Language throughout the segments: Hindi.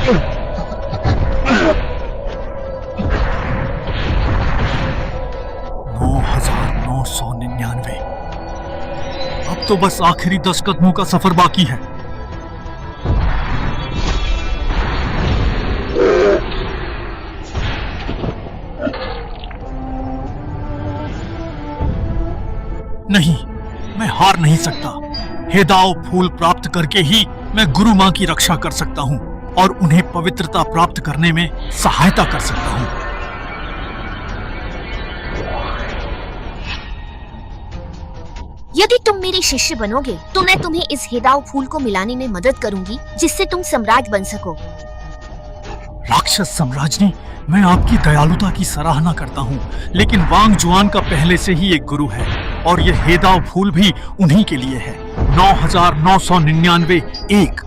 $9,999। अब तो बस आखिरी 10 कदमों का सफर बाकी है। नहीं, मैं हार नहीं सकता। हेदाओ फूल प्राप्त करके ही मैं गुरु मां की रक्षा कर सकता हूं और उन्हें पवित्रता प्राप्त करने में सहायता कर सकता हूं। यदि तुम मेरे शिष्य बनोगे तो मैं तुम्हें इस हेदाओ फूल को मिलाने में मदद करूंगी, जिससे तुम सम्राट बन सको। राक्षस सम्राज्ञी, मैं आपकी दयालुता की सराहना करता हूँ, लेकिन वांग जुआन का पहले से ही एक गुरु है और यह हेदाओ फूल भी उन्हीं के लिए है। 9,999 एक।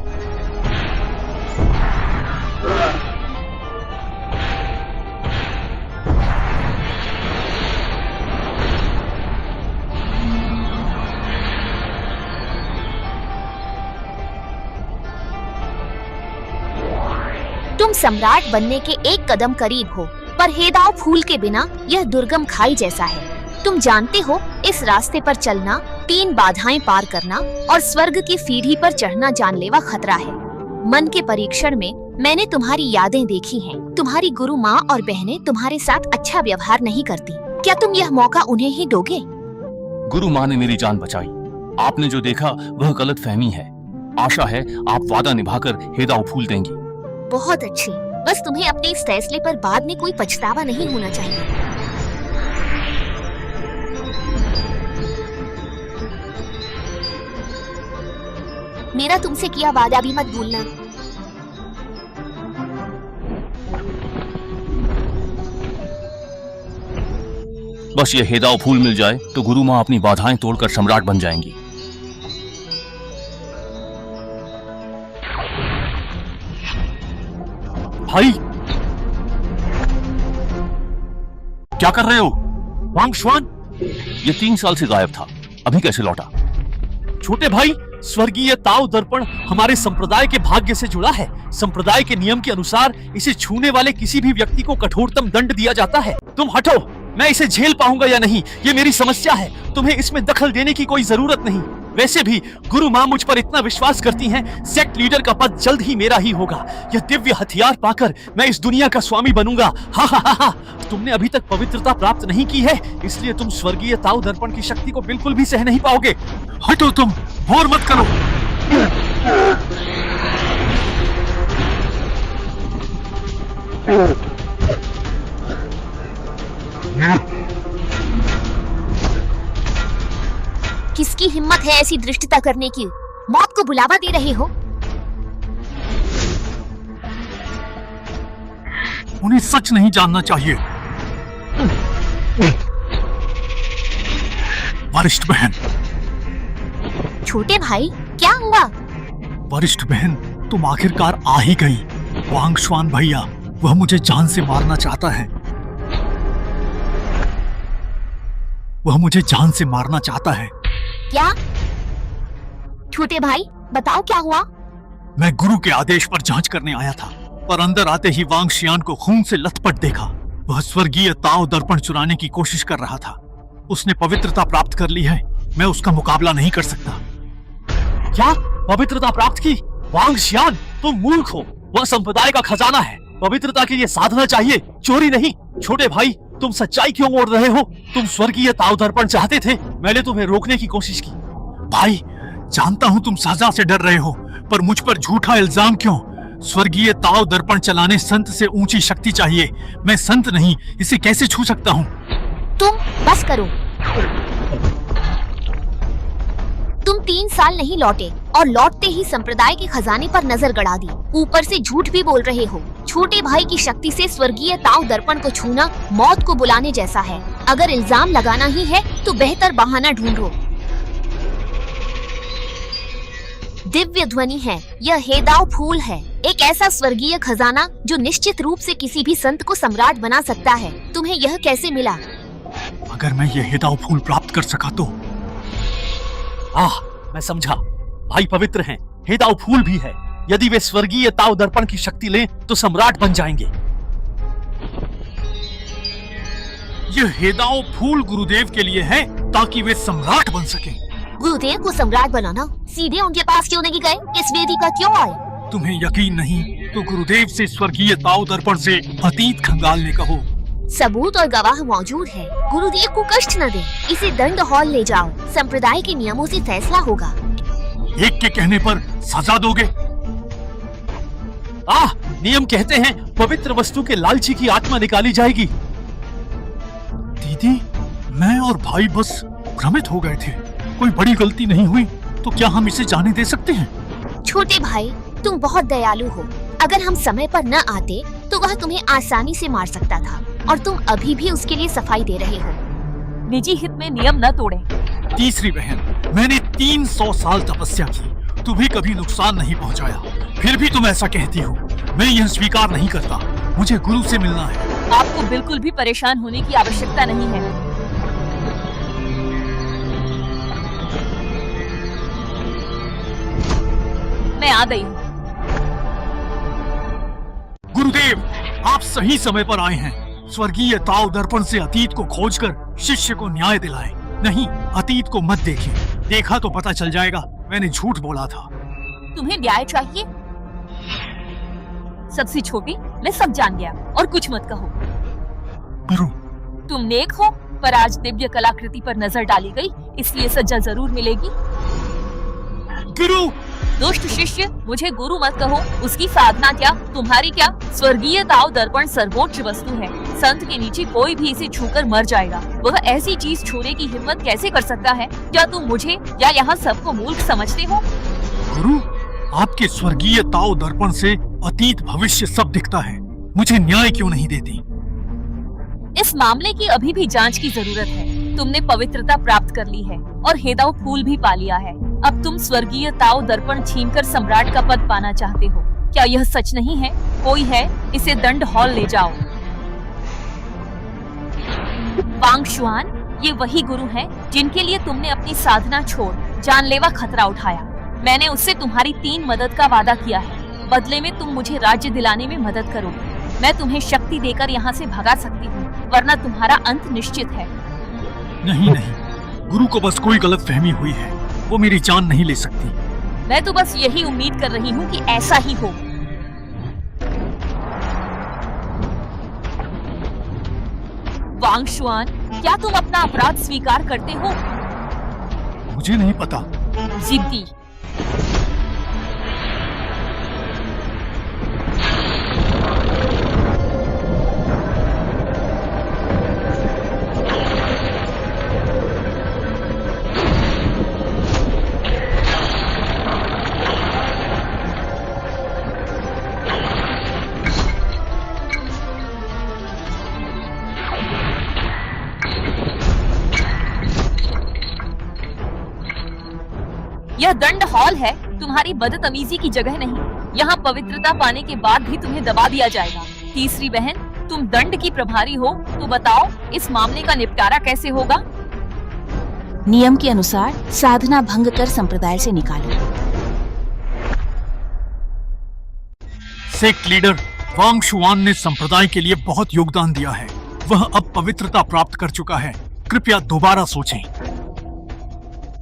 तुम सम्राट बनने के एक कदम करीब हो, पर हेदाओ फूल के बिना यह दुर्गम खाई जैसा है। तुम जानते हो, इस रास्ते पर चलना, 3 बाधाएं पार करना और स्वर्ग की सीढ़ी पर चढ़ना जानलेवा खतरा है। मन के परीक्षण में मैंने तुम्हारी यादें देखी हैं। तुम्हारी गुरु माँ और बहनें तुम्हारे साथ अच्छा व्यवहार नहीं करती। क्या तुम यह मौका उन्हें ही दोगे? गुरु माँ ने मेरी जान बचाई। आपने जो देखा वह गलत फहमी है। आशा है आप वादा निभाकर हेदाओ फूल देंगी। बहुत अच्छी। बस तुम्हें अपने इस फैसले पर बाद में कोई पछतावा नहीं होना चाहिए। मेरा तुमसे किया वादा भी मत भूलना। बस ये हेदाओ फूल मिल जाए तो गुरु माँ अपनी बाधाएं तोड़कर सम्राट बन जाएंगी। भाई, क्या कर रहे हो? वांग जुआन, ये 3 साल से गायब था, अभी कैसे लौटा? छोटे भाई, स्वर्गीय ताओ दर्पण हमारे संप्रदाय के भाग्य से जुड़ा है। संप्रदाय के नियम के अनुसार इसे छूने वाले किसी भी व्यक्ति को कठोरतम दंड दिया जाता है। तुम हटो, मैं इसे झेल पाऊंगा या नहीं ये मेरी समस्या है। तुम्हें इसमें दखल देने की कोई जरूरत नहीं। वैसे भी गुरु माँ मुझ पर इतना विश्वास करती हैं, सेक्ट लीडर का पद जल्द ही मेरा ही होगा। यह दिव्य हथियार पाकर मैं इस दुनिया का स्वामी बनूंगा। हा हा हा हा। तुमने अभी तक पवित्रता प्राप्त नहीं की है, इसलिए तुम स्वर्गीय ताओ दर्पण की शक्ति को बिल्कुल भी सह नहीं पाओगे। हटो, तुम भोर मत करो। किसकी हिम्मत है ऐसी दृष्टता करने की? मौत को बुलावा दे रहे हो? उन्हें सच नहीं जानना चाहिए। वरिष्ठ बहन। छोटे भाई, क्या हुआ? वरिष्ठ बहन, तुम आखिरकार आ ही गई। वांग जुआन भैया, वह मुझे जान से मारना चाहता है। वह मुझे जान से मारना चाहता है। क्या? छोटे भाई, बताओ क्या हुआ? मैं गुरु के आदेश पर जांच करने आया था, पर अंदर आते ही वांग शियान को खून से लथपथ देखा। वह स्वर्गीय ताओ दर्पण चुराने की कोशिश कर रहा था। उसने पवित्रता प्राप्त कर ली है, मैं उसका मुकाबला नहीं कर सकता। क्या पवित्रता प्राप्त की? वांग शियान, तुम मूर्ख हो। वह संप्रदाय का खजाना है। पवित्रता के लिए साधना चाहिए, चोरी नहीं। छोटे भाई, तुम सच्चाई क्यों मोड़ रहे हो? तुम स्वर्गीय ताओ दर्पण चाहते थे, मैंने तुम्हें रोकने की कोशिश की। भाई, जानता हूं तुम सजा से डर रहे हो, पर मुझ पर झूठा इल्जाम क्यों? स्वर्गीय ताओ दर्पण चलाने संत से ऊंची शक्ति चाहिए। मैं संत नहीं, इसे कैसे छू सकता हूँ? तुम बस करो। तुम 3 साल नहीं लौटे और लौटते ही संप्रदाय के खजाने पर नजर गड़ा दी। ऊपर से झूठ भी बोल रहे हो। छोटे भाई की शक्ति से स्वर्गीय ताओ दर्पण को छूना मौत को बुलाने जैसा है। अगर इल्जाम लगाना ही है तो बेहतर बहाना ढूंढो। दिव्य ध्वनि है, यह हेदाओ फूल है, एक ऐसा स्वर्गीय खजाना जो निश्चित रूप से किसी भी संत को सम्राट बना सकता है। तुम्हें यह कैसे मिला? अगर मैं यह हेदाओ फूल प्राप्त कर सका तो। मैं समझा। भाई पवित्र हैं, हेदाओ फूल भी है। यदि वे स्वर्गीय ताव दर्पण की शक्ति लें तो सम्राट बन जाएंगे। यह हेदाओ फूल गुरुदेव के लिए है ताकि वे सम्राट बन सकें। गुरुदेव को सम्राट बनाना सीधे उनके पास क्यों नहीं गए? इस वेदी का क्यों आए? तुम्हें यकीन नहीं तो गुरुदेव से स्वर्गीय ताव दर्पण से अतीत खंगालने कहो। सबूत और गवाह मौजूद है। गुरुदेव को कष्ट न दे, इसे दंड हॉल ले जाओ। संप्रदाय के नियमों से फैसला होगा। एक के कहने पर सजा दोगे? नियम कहते हैं पवित्र वस्तु के लालची की आत्मा निकाली जाएगी। दीदी, मैं और भाई बस भ्रमित हो गए थे। कोई बड़ी गलती नहीं हुई तो क्या हम इसे जाने दे सकते हैं? छोटे भाई, तुम बहुत दयालु हो। अगर हम समय पर न आते तो वह तुम्हें आसानी से मार सकता था और तुम अभी भी उसके लिए सफाई दे रहे हो। निजी हित में नियम न तोड़ें। तीसरी बहन, मैंने 300 साल तपस्या की, तुम्हें कभी नुकसान नहीं पहुंचाया, फिर भी तुम ऐसा कहती हो। मैं यह स्वीकार नहीं करता। मुझे गुरु से मिलना है। आपको बिल्कुल भी परेशान होने की आवश्यकता नहीं है। मैं आ गई हूँ। गुरुदेव, आप सही समय पर आए हैं। स्वर्गीय ताव दर्पण से अतीत को खोजकर शिष्य को न्याय दिलाएं। नहीं, अतीत को मत देखें। देखा तो पता चल जाएगा मैंने झूठ बोला था। तुम्हें न्याय चाहिए? सबसे छोटी, मैं सब जान गया और कुछ मत कहो। गुरु, तुम नेक हो, पर आज दिव्य कलाकृति पर नजर डाली गई, इसलिए सजा जरूर मिलेगी। गुरु! दुष्ट शिष्य, मुझे गुरु मत कहो। उसकी साधना क्या, तुम्हारी क्या? स्वर्गीय ताव दर्पण सर्वोच्च वस्तु है। संत के नीचे कोई भी इसे छूकर मर जाएगा। वह ऐसी चीज छूने की हिम्मत कैसे कर सकता है? क्या तुम मुझे या यहाँ सबको मूर्ख समझते हो? गुरु, आपके स्वर्गीय ताव दर्पण से अतीत भविष्य सब दिखता है। मुझे न्याय क्यों नहीं देती? इस मामले की अभी भी जांच की जरूरत है। तुमने पवित्रता प्राप्त कर ली है और हेदाओ फूल भी पा लिया है। अब तुम स्वर्गीय ताव दर्पण छीनकर सम्राट का पद पाना चाहते हो। क्या यह सच नहीं है? कोई है, इसे दंड हॉल ले जाओ। वांग शुआन, ये वही गुरु हैं जिनके लिए तुमने अपनी साधना छोड़ जानलेवा खतरा उठाया। मैंने उससे तुम्हारी 3 मदद का वादा किया है। बदले में तुम मुझे राज्य दिलाने में मदद करोगे। मैं तुम्हें शक्ति देकर यहाँ से भगा सकती हूँ, वरना तुम्हारा अंत निश्चित है। नहीं नहीं, गुरु को बस कोई गलतफहमी हुई है। वो मेरी जान नहीं ले सकती। मैं तो बस यही उम्मीद कर रही हूँ कि ऐसा ही हो। वांग शुआन, क्या तुम अपना अपराध स्वीकार करते हो? मुझे नहीं पता। जिद्दी। यह दंड हॉल है, तुम्हारी बदतमीजी की जगह नहीं। यहाँ पवित्रता पाने के बाद भी तुम्हें दबा दिया जाएगा। तीसरी बहन, तुम दंड की प्रभारी हो, तो बताओ इस मामले का निपटारा कैसे होगा? नियम के अनुसार साधना भंग कर संप्रदाय से निकालो। सेक्ट लीडर वांग शुआन ने संप्रदाय के लिए बहुत योगदान दिया है। वह अब पवित्रता प्राप्त कर चुका है। कृपया दोबारा सोचें।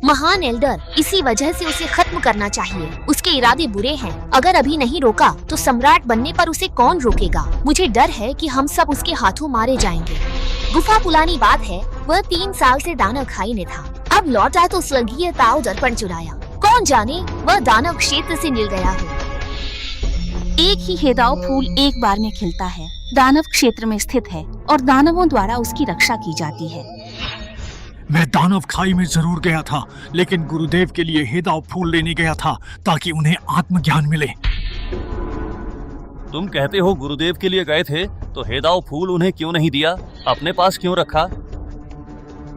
महान एल्डर, इसी वजह से उसे खत्म करना चाहिए। उसके इरादे बुरे हैं। अगर अभी नहीं रोका तो सम्राट बनने पर उसे कौन रोकेगा? मुझे डर है कि हम सब उसके हाथों मारे जाएंगे। गुफा पुरानी बात है, वह 3 साल से दानव खाई में था। अब लौटा तो स्वर्गीय ताव दर्पण चुराया। कौन जाने वह दानव क्षेत्र से मिल गया हो। एक ही हेदाओ फूल एक बार में खिलता है, दानव क्षेत्र में स्थित है और दानवों द्वारा उसकी रक्षा की जाती है। मैं दानव खाई में जरूर गया था, लेकिन गुरुदेव के लिए हेदाओ फूल लेने गया था ताकि उन्हें आत्मज्ञान मिले। तुम कहते हो गुरुदेव के लिए गए थे, तो हेदाओ फूल उन्हें क्यों नहीं दिया? अपने पास क्यों रखा?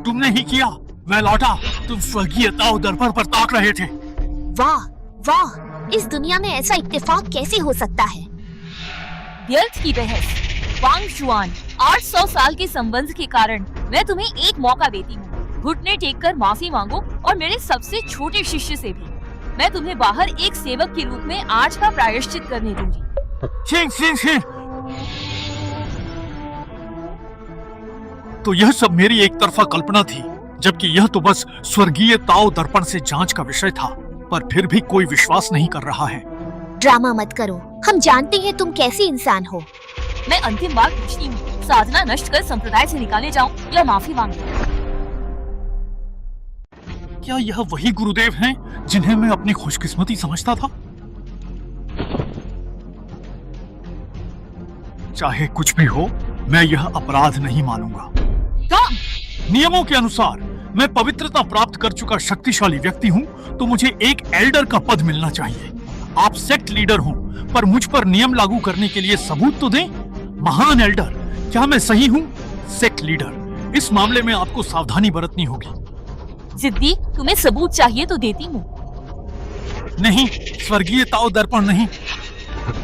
तुमने ही किया। मैं लौटा, तुम स्वर्गीय ताव दर्पण पर ताक रहे थे। वाह वाह, इस दुनिया में ऐसा इत्तेफाक कैसे हो सकता है? व्यर्थ की बहस। वांग शुआन, 800 साल के संबंध के कारण मैं तुम्हें एक मौका देती हूँ। घुटने टेक कर माफी मांगो और मेरे सबसे छोटे शिष्य से भी। मैं तुम्हें बाहर एक सेवक के रूप में आज का प्रायश्चित करने दूंगी। शेर शेर शेर। तो यह सब मेरी एक तरफा कल्पना थी, जबकि यह तो बस स्वर्गीय ताओ दर्पण से जांच का विषय था, पर फिर भी कोई विश्वास नहीं कर रहा है। ड्रामा मत करो, हम जानते हैं तुम कैसे इंसान हो। मैं अंतिम बार पूछती हूँ, साधना नष्ट कर संप्रदाय से निकाले जाऊं या माफी मांगूं? क्या यह वही गुरुदेव हैं जिन्हें मैं अपनी खुशकिस्मती समझता था? चाहे कुछ भी हो, मैं यह अपराध नहीं मानूंगा। नियमों के अनुसार मैं पवित्रता प्राप्त कर चुका शक्तिशाली व्यक्ति हूँ, तो मुझे एक एल्डर का पद मिलना चाहिए। आप सेक्ट लीडर हो, पर मुझ पर नियम लागू करने के लिए सबूत तो दें। महान एल्डर, क्या मैं सही हूँ? सेक्ट लीडर, इस मामले में आपको सावधानी बरतनी होगी। जिद्दी, तुम्हें सबूत चाहिए तो देती हूँ। नहीं, स्वर्गीय ताओ दर्पण नहीं।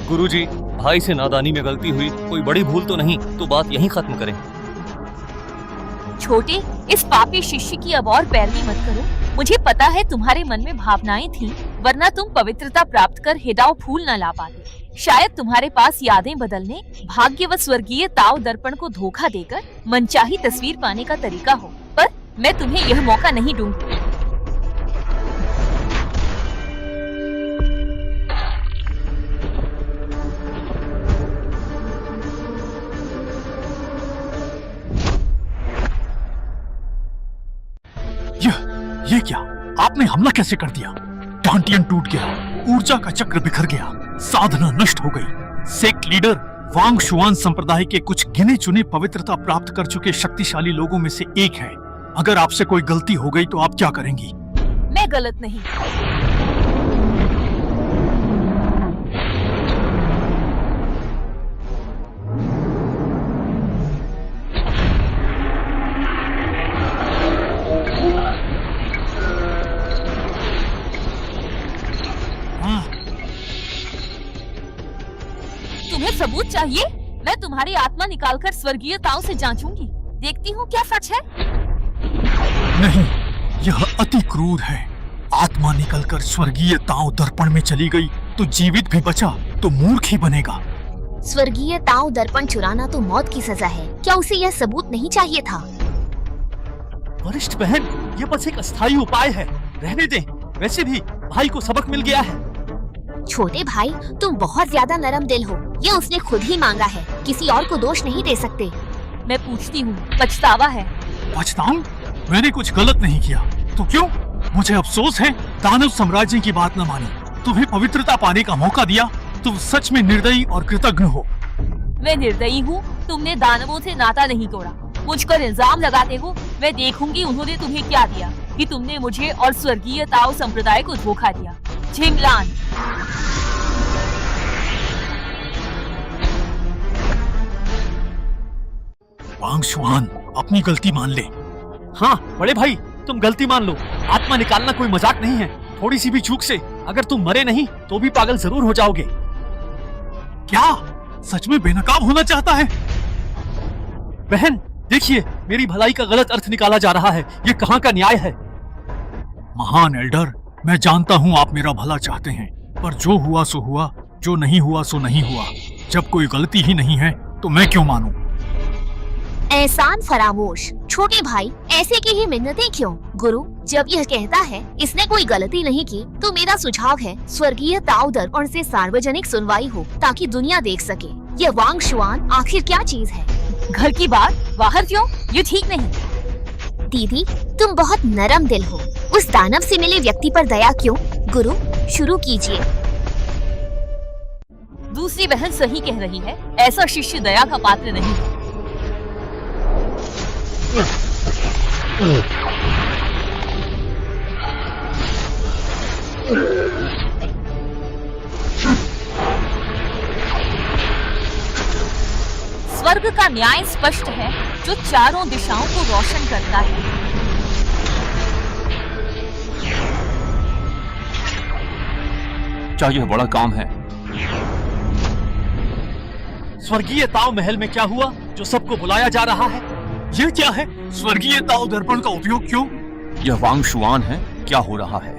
गुरुजी, भाई से नादानी में गलती हुई, कोई बड़ी भूल तो नहीं, तो बात यहीं खत्म करें। छोटे, इस पापी शिष्य की अब और पैरवी मत करो। मुझे पता है तुम्हारे मन में भावनाएं थीं, वरना तुम पवित्रता प्राप्त कर हेदाओ फूल न ला पाते। शायद तुम्हारे पास यादें बदलने, भाग्य व स्वर्गीय ताओ दर्पण को धोखा देकर मनचाही तस्वीर पाने का तरीका हो, पर मैं तुम्हें यह मौका नहीं दूंगी। ये क्या? आपने हमला कैसे कर दिया? डांटियन टूट गया, ऊर्जा का चक्र बिखर गया, साधना नष्ट हो गई। सेक्ट लीडर वांग शुआन संप्रदाय के कुछ गिने चुने पवित्रता प्राप्त कर चुके शक्तिशाली लोगों में से एक है। अगर आपसे कोई गलती हो गई तो आप क्या करेंगी? मैं गलत नहीं। तुम्हें सबूत चाहिए? मैं तुम्हारी आत्मा निकालकर स्वर्गीय ताओ से जांचूंगी, देखती हूँ क्या सच है। नहीं, यह अति क्रूर है। आत्मा निकलकर स्वर्गीय ताओ दर्पण में चली गई तो जीवित भी बचा तो मूर्ख ही बनेगा। स्वर्गीय ताओ दर्पण चुराना तो मौत की सजा है, क्या उसे यह सबूत नहीं चाहिए था? वरिष्ठ बहन, ये बस एक अस्थायी उपाय है, रहने दें। वैसे भी भाई को सबक मिल गया है। छोटे भाई, तुम बहुत ज्यादा नरम दिल हो। ये उसने खुद ही मांगा है, किसी और को दोष नहीं दे सकते। मैं पूछती हूँ, पछतावा है? पछताऊं? मैंने कुछ गलत नहीं किया, तो क्यों? मुझे अफसोस है दानव साम्राज्य की बात न मानी, तुम्हें पवित्रता पाने का मौका दिया। तुम सच में निर्दयी और कृतज्ञ हो। मैं निर्दयी हूँ? तुमने दानवों से नाता नहीं तोड़ा, मुझ पर इल्जाम लगाते हो। मैं देखूंगी उन्होंने तुम्हें क्या दिया, कि तुमने मुझे और स्वर्गीय ताओ संप्रदाय को धोखा दिया। झिंगलान। वांग शुआन, अपनी गलती मान ले। हाँ बड़े भाई, तुम गलती मान लो। आत्मा निकालना कोई मजाक नहीं है। थोड़ी सी भी चूक से अगर तुम मरे नहीं तो भी पागल जरूर हो जाओगे। क्या सच में बेनकाब होना चाहता है? बहन देखिए, मेरी भलाई का गलत अर्थ निकाला जा रहा है। ये कहाँ का न्याय है? महान एल्डर, मैं जानता हूँ आप मेरा भला चाहते हैं, पर जो हुआ सो हुआ, जो नहीं हुआ सो नहीं हुआ। जब कोई गलती ही नहीं है तो मैं क्यों मानूं? एहसान फरामोश। छोटे भाई, ऐसे की ही मिन्नतें क्यों? गुरु जब यह कहता है इसने कोई गलती नहीं की, तो मेरा सुझाव है स्वर्गीय ताओ दर्पण से सार्वजनिक सुनवाई हो, ताकि दुनिया देख सके यह वांग शुआन आखिर क्या चीज है। घर की बात बाहर क्यों? ये ठीक नहीं। दीदी, तुम बहुत नरम दिल हो। उस दानव से मिले व्यक्ति पर दया क्यों? गुरु शुरू कीजिए। दूसरी बहन सही कह रही है, ऐसा शिष्य दया का पात्र नहीं है। स्वर्ग का न्याय स्पष्ट है, जो चारों दिशाओं को रोशन करता है। क्या यह बड़ा काम है? स्वर्गीय ताओ महल में क्या हुआ जो सबको बुलाया जा रहा है? यह क्या है? स्वर्गीय ताओ दर्पण का उपयोग क्यों? यह वांग शुआन है, क्या हो रहा है?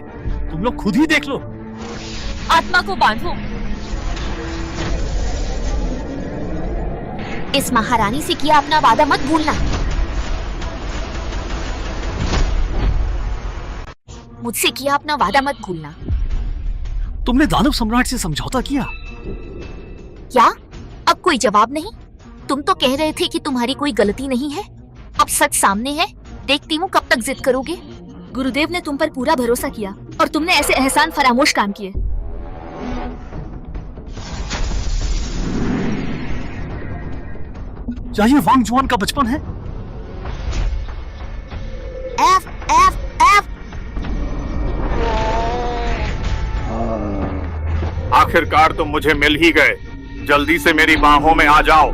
तुम लोग खुद ही देख लो। आत्मा को बांधो। इस महारानी से किया अपना वादा मत भूलना। मुझसे किया अपना वादा मत भूलना। तुमने दानव सम्राट से समझौता किया? क्या? अब कोई जवाब नहीं? तुम तो कह रहे थे कि तुम्हारी कोई गलती नहीं है। अब सच सामने है, देखती हूँ कब तक जिद करोगे। गुरुदेव ने तुम पर पूरा भरोसा किया और तुमने ऐसे एहसान फरामोश काम किए। क्या ये वांग जुआन का बचपन है? F F F. आखिरकार तुम मुझे मिल ही गए। जल्दी से मेरी बाहों में आ जाओ।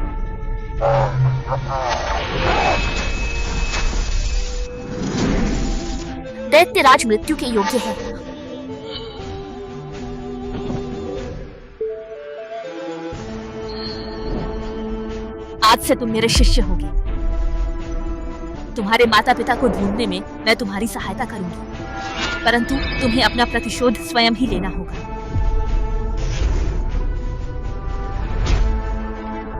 दैत्यराज मृत्यु के योग्य है। आज से तुम मेरे शिष्य होगे। तुम्हारे माता पिता को ढूंढने में मैं तुम्हारी सहायता करूंगी, परंतु तुम्हें अपना प्रतिशोध स्वयं ही लेना होगा।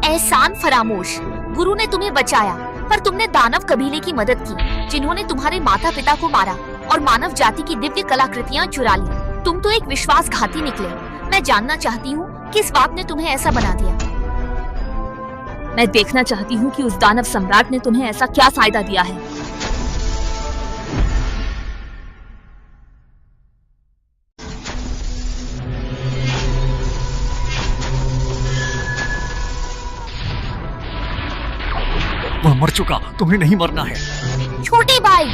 एहसान फरामोश। गुरु ने तुम्हें बचाया, पर तुमने दानव कबीले की मदद की, जिन्होंने तुम्हारे माता पिता को मारा और मानव जाति की दिव्य कलाकृतियां चुरा ली। तुम तो एक विश्वासघाती निकले। मैं जानना चाहती हूँ किस बात ने तुम्हें ऐसा बना दिया। मैं देखना चाहती हूँ कि उस दानव सम्राट ने तुम्हें ऐसा क्या फायदा दिया है। वह मर चुका, तुम्हें नहीं मरना है। छोटे भाई,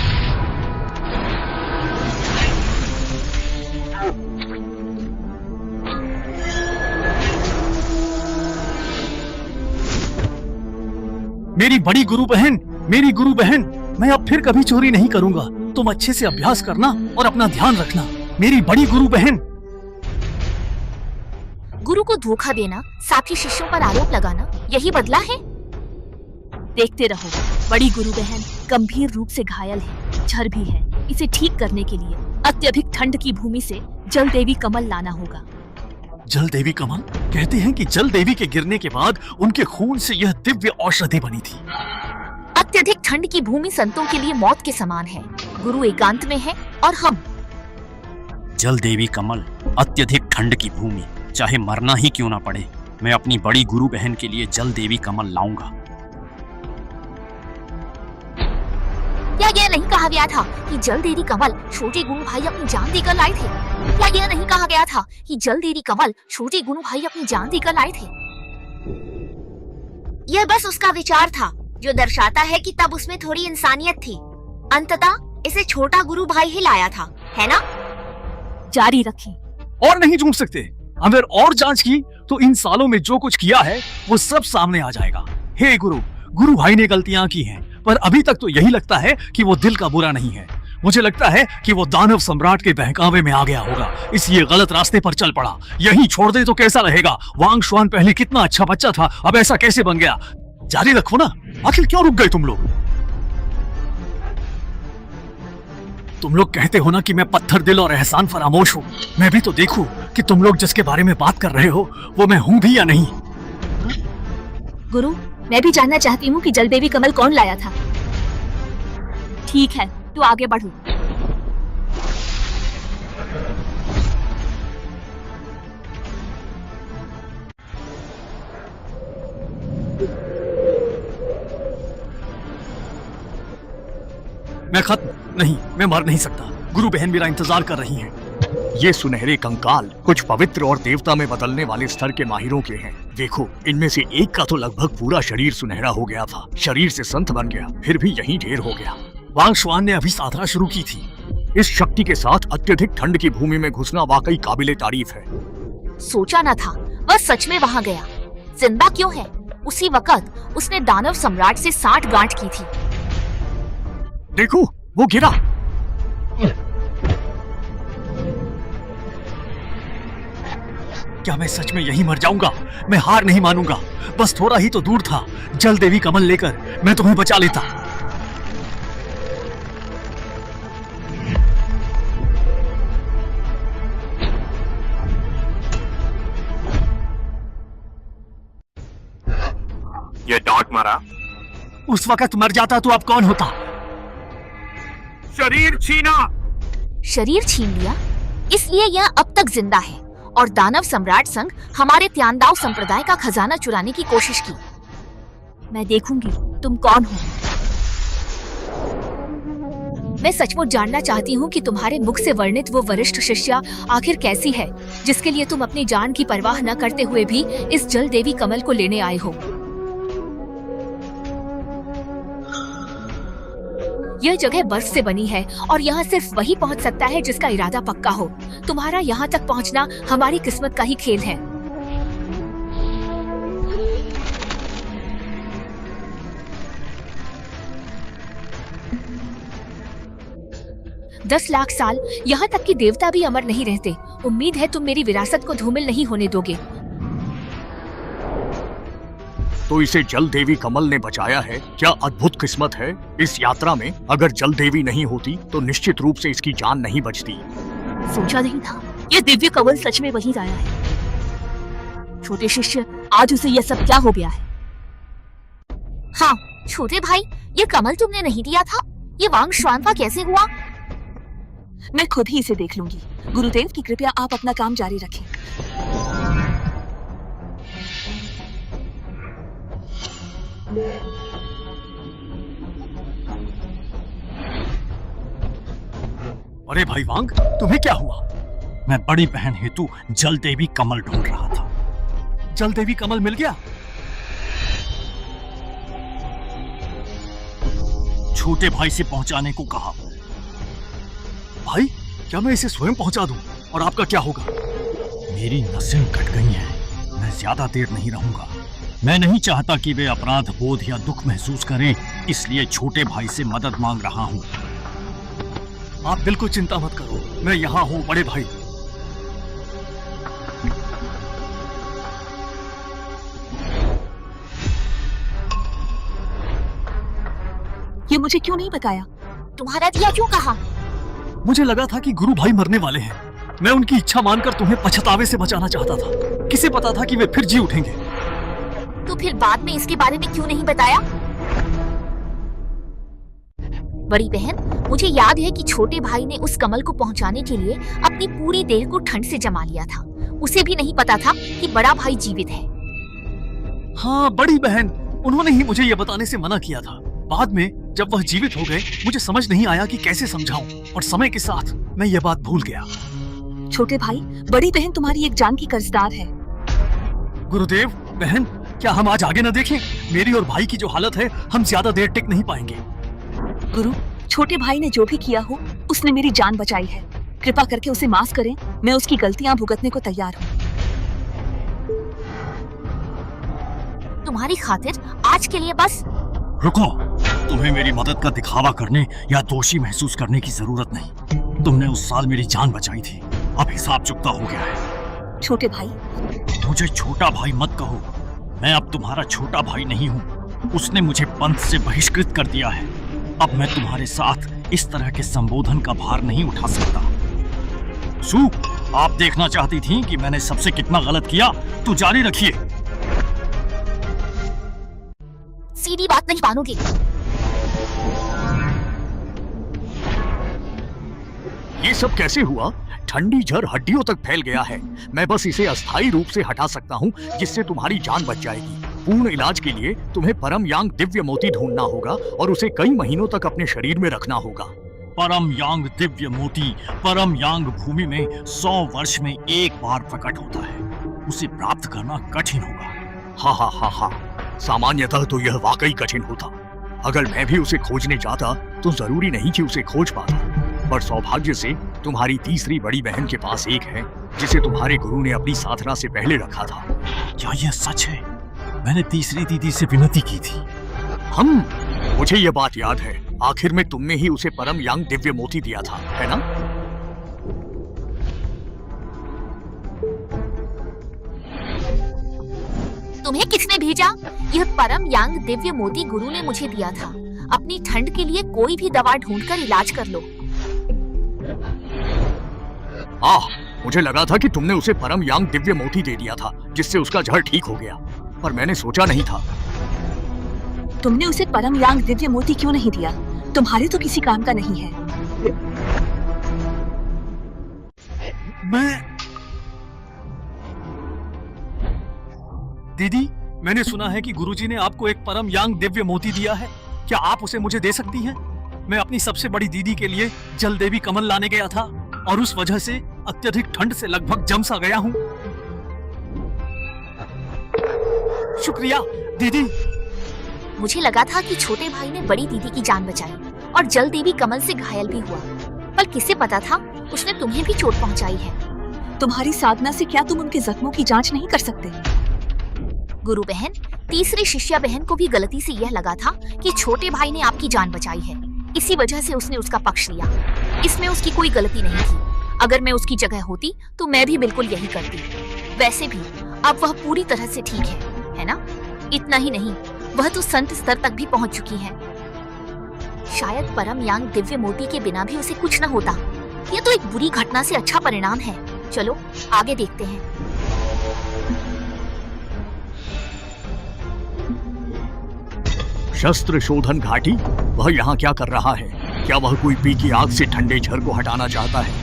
मेरी बड़ी गुरु बहन, मेरी गुरु बहन, मैं अब फिर कभी चोरी नहीं करूंगा। तुम अच्छे से अभ्यास करना और अपना ध्यान रखना। मेरी बड़ी गुरु बहन। गुरु को धोखा देना, साथी शिष्यों पर आरोप लगाना, यही बदला है? देखते रहो। बड़ी गुरु बहन गंभीर रूप से घायल है, झर भी है। इसे ठीक करने के लिए अत्यधिक ठंड की भूमि से जल देवी कमल लाना होगा। जल देवी कमल? कहते हैं कि जल देवी के गिरने के बाद उनके खून से यह दिव्य औषधि बनी थी। अत्यधिक ठंड की भूमि संतों के लिए मौत के समान है। गुरु एकांत में है और हम। जल देवी कमल, अत्यधिक ठंड की भूमि, चाहे मरना ही क्यों ना पड़े, मैं अपनी बड़ी गुरु बहन के लिए जल देवी कमल लाऊंगा। क्या यह नहीं कहा गया था कि जल देवी कमल छोटे गुरु भाई अपनी जान देकर लाए थे? क्या यह नहीं कहा गया था कि जल देवी कमल छोटे गुरु भाई अपनी जान देकर लाए थे? यह बस उसका विचार था, जो दर्शाता है कि तब उसमें थोड़ी इंसानियत थी। अंततः इसे छोटा गुरु भाई ही लाया था, है ना? जारी रखें। और नहीं झूठ सकते। अगर और जांच की तो इन सालों में जो कुछ किया है वो सब सामने आ जाएगा। हे गुरु, गुरु भाई ने गलतियां की हैं, पर अभी तक तो यही लगता है कि वो दिल का बुरा नहीं है। मुझे लगता है कि वो दानव सम्राट के बहकावे में आ गया होगा, इसलिए गलत रास्ते पर चल पड़ा। यहीं छोड़ दे तो कैसा रहेगा? वांग शुआन पहले कितना अच्छा बच्चा था, अब ऐसा कैसे बन गया? जारी रखो ना। आखिर क्यों रुक गए तुम लोग? तुम लोग कहते हो ना कि मैं पत्थर दिल और एहसान फरामोश हूँ। मैं भी तो देखूं कि तुम लोग जिसके बारे में बात कर रहे हो वो मैं हूँ भी या नहीं। गुरु, मैं भी जानना चाहती हूँ कि जल देवी कमल कौन लाया था। ठीक है, तू आगे बढ़ो। मैं खत्म नहीं, मैं मर नहीं सकता। गुरु बहन मेरा इंतजार कर रही हैं। ये सुनहरे कंकाल कुछ पवित्र और देवता में बदलने वाले स्तर के माहिरों के हैं। देखो, इनमें से एक का तो लगभग पूरा शरीर सुनहरा हो गया था, शरीर से संत बन गया, फिर भी यहीं ढेर हो गया। वांग शुआन ने अभी साधना शुरू की थी। इस शक्ति के साथ अत्यधिक ठंड की भूमि में घुसना वाकई काबिले तारीफ है। सोचा न था वह सच में वहां गया। जिंदा क्यों है? उसी वक्त उसने दानव सम्राट से 60 गांठ की थी। देखो, वो गिरा। क्या मैं सच में यहीं मर जाऊंगा? मैं हार नहीं मानूंगा। बस थोड़ा ही तो दूर था। जल देवी कमल लेकर मैं तुम्हें बचा लेता। ये डांट मारा। उस वक्त मर जाता तो अब कौन होता? शरीर छीना। शरीर छीन लिया, इसलिए यह अब तक जिंदा है और दानव सम्राट संग हमारे त्यांदाव संप्रदाय का खजाना चुराने की कोशिश की। मैं देखूंगी तुम कौन हो। मैं सचमुच जानना चाहती हूँ कि तुम्हारे मुख से वर्णित वो वरिष्ठ शिष्या आखिर कैसी है, जिसके लिए तुम अपनी जान की परवाह न करते हुए भी इस जल देवी कमल को लेने आए हो। यह जगह बर्फ से बनी है और यहाँ सिर्फ वही पहुँच सकता है जिसका इरादा पक्का हो। तुम्हारा यहाँ तक पहुँचना हमारी किस्मत का ही खेल है। दस लाख साल, यहाँ तक कि देवता भी अमर नहीं रहते। उम्मीद है तुम मेरी विरासत को धूमिल नहीं होने दोगे। तो इसे जल देवी कमल ने बचाया है। क्या अद्भुत किस्मत है इस यात्रा में। अगर जल देवी नहीं होती तो निश्चित रूप से इसकी जान नहीं बचती। सोचा नहीं था ये दिव्य कमल सच में वहीं आया है। छोटे शिष्य, आज उसे यह सब क्या हो गया है? हाँ छोटे भाई, ये कमल तुमने नहीं दिया था, ये वांग शुआन का कैसे हुआ? मैं खुद ही इसे देख लूंगी। गुरुदेव की कृपया आप अपना काम जारी रखें। अरे भाई वांग, तुम्हें क्या हुआ? मैं बड़ी बहन हेतु जल देवी कमल ढूंढ रहा था। जल देवी कमल मिल गया? छोटे भाई से पहुंचाने को कहा। भाई, क्या मैं इसे स्वयं पहुंचा दूं? और आपका क्या होगा? मेरी नसें कट गई हैं। मैं ज्यादा देर नहीं रहूंगा। मैं नहीं चाहता कि वे अपराध बोध या दुख महसूस करें, इसलिए छोटे भाई से मदद मांग रहा हूं। आप बिल्कुल चिंता मत करो, मैं यहाँ हूँ बड़े भाई। ये मुझे क्यों नहीं बताया? तुम्हारा दिया क्यों कहा? मुझे लगा था कि गुरु भाई मरने वाले हैं। मैं उनकी इच्छा मानकर तुम्हें पछतावे से बचाना चाहता था। किसे पता था कि वे फिर जी उठेंगे। तो फिर बाद में इसके बारे में क्यों नहीं बताया? बड़ी बहन, मुझे याद है कि छोटे भाई ने उस कमल को पहुंचाने के लिए अपनी पूरी देह को ठंड से जमा लिया था। उसे भी नहीं पता था कि बड़ा भाई जीवित है। हाँ बड़ी बहन, उन्होंने ही मुझे यह बताने से मना किया था। बाद में जब वह जीवित हो गए, मुझे समझ नहीं आया कि कैसे समझाऊं, और समय के साथ मैं यह बात भूल गया। छोटे भाई, बड़ी बहन तुम्हारी एक जान की कर्जदार है। गुरुदेव, बहन, क्या हम आज आगे न देखें? मेरी और भाई की जो हालत है, हम ज्यादा देर टिक नहीं पाएंगे। गुरु, छोटे भाई ने जो भी किया हो, उसने मेरी जान बचाई है। कृपा करके उसे माफ करें। मैं उसकी गलतियां भुगतने को तैयार हूँ। तुम्हारी खातिर आज के लिए बस। रुको, तुम्हें मेरी मदद का दिखावा करने या दोषी महसूस करने की जरूरत नहीं। तुमने उस साल मेरी जान बचाई थी, अब हिसाब चुकता हो गया है। छोटे भाई, मुझे छोटा भाई मत कहो। मैं अब तुम्हारा छोटा भाई नहीं हूँ। उसने मुझे पंथ से बहिष्कृत कर दिया है। अब मैं तुम्हारे साथ इस तरह के संबोधन का भार नहीं उठा सकता। सू, आप देखना चाहती थी कि मैंने सबसे कितना गलत किया, तो जारी रखिए। सीधी बात नहीं मानोगे। ये सब कैसे हुआ? ठंडी जर हड्डियों तक फैल गया है। मैं बस इसे अस्थायी रूप से हटा सकता हूँ, जिससे तुम्हारी जान बच जाएगी। पूर्ण इलाज के लिए तुम्हें परम यांग दिव्य मोती ढूंढना होगा और उसे कई महीनों तक अपने शरीर में रखना होगा। परम यांग दिव्य मोती परम यांग भूमि में 100 वर्ष में एक बार प्रकट होता है। उसे प्राप्त करना कठिन होगा। हाँ हाँ हाँ हाँ, सामान्यतः तो यह वाकई कठिन होता। अगर मैं भी उसे खोजने जाता तो जरूरी नहीं कि उसे खोज पाता, पर सौभाग्य से तुम्हारी तीसरी बड़ी बहन के पास एक है, जिसे तुम्हारे गुरु ने अपनी साधना से पहले रखा था। क्या यह सच है? मैंने तीसरी दीदी से विनती की थी। मुझे यह बात याद है। आखिर में तुमने ही उसे परम यांग दिव्य मोती दिया था, है ना? तुम्हें किसने भेजा? यह परम यांग दिव्य मोती गुरु ने मुझे दिया था। अपनी ठंड के लिए कोई भी दवा ढूंढकर इलाज कर लो। मुझे लगा था कि तुमने उसे परम यांग दिव्य मोती दे दिया था, जिससे उसका जहर ठीक हो गया, पर मैंने सोचा नहीं था। तुमने उसे परम यांग दिव्य मोती क्यों नहीं दिया? तुम्हारे तो किसी काम का नहीं है। दीदी, मैंने सुना है कि गुरुजी ने आपको एक परम यांग दिव्य मोती दिया है। क्या आप उसे मुझे दे सकती हैं? मैं अपनी सबसे बड़ी दीदी के लिए जल देवी कमल लाने गया था और उस वजह से अत्यधिक ठंड से लगभग जम सा गया हूँ। शुक्रिया दीदी। मुझे लगा था कि छोटे भाई ने बड़ी दीदी की जान बचाई और जल देवी कमल से घायल भी हुआ, पर किसे पता था उसने तुम्हें भी चोट पहुंचाई है। तुम्हारी साधना से क्या तुम उनके जख्मों की जांच नहीं कर सकते? गुरु बहन, तीसरी शिष्या बहन को भी गलती से यह लगा था कि छोटे भाई ने आपकी जान बचाई है, इसी वजह से उसने उसका पक्ष लिया। इसमें उसकी कोई गलती नहीं थी। अगर मैं उसकी जगह होती तो मैं भी बिल्कुल यही करती। वैसे भी अब वह पूरी तरह से ठीक है ना? इतना ही नहीं, वह तो संत स्तर तक भी पहुंच चुकी है। शायद परम यांग दिव्य मोती के बिना भी उसे कुछ न होता। यह तो एक बुरी घटना से अच्छा परिणाम है। चलो आगे देखते हैं। शस्त्र शोधन घाटी, वह यहाँ क्या कर रहा है? क्या वह कोई पी की आग से ठंडे झर को हटाना चाहता है?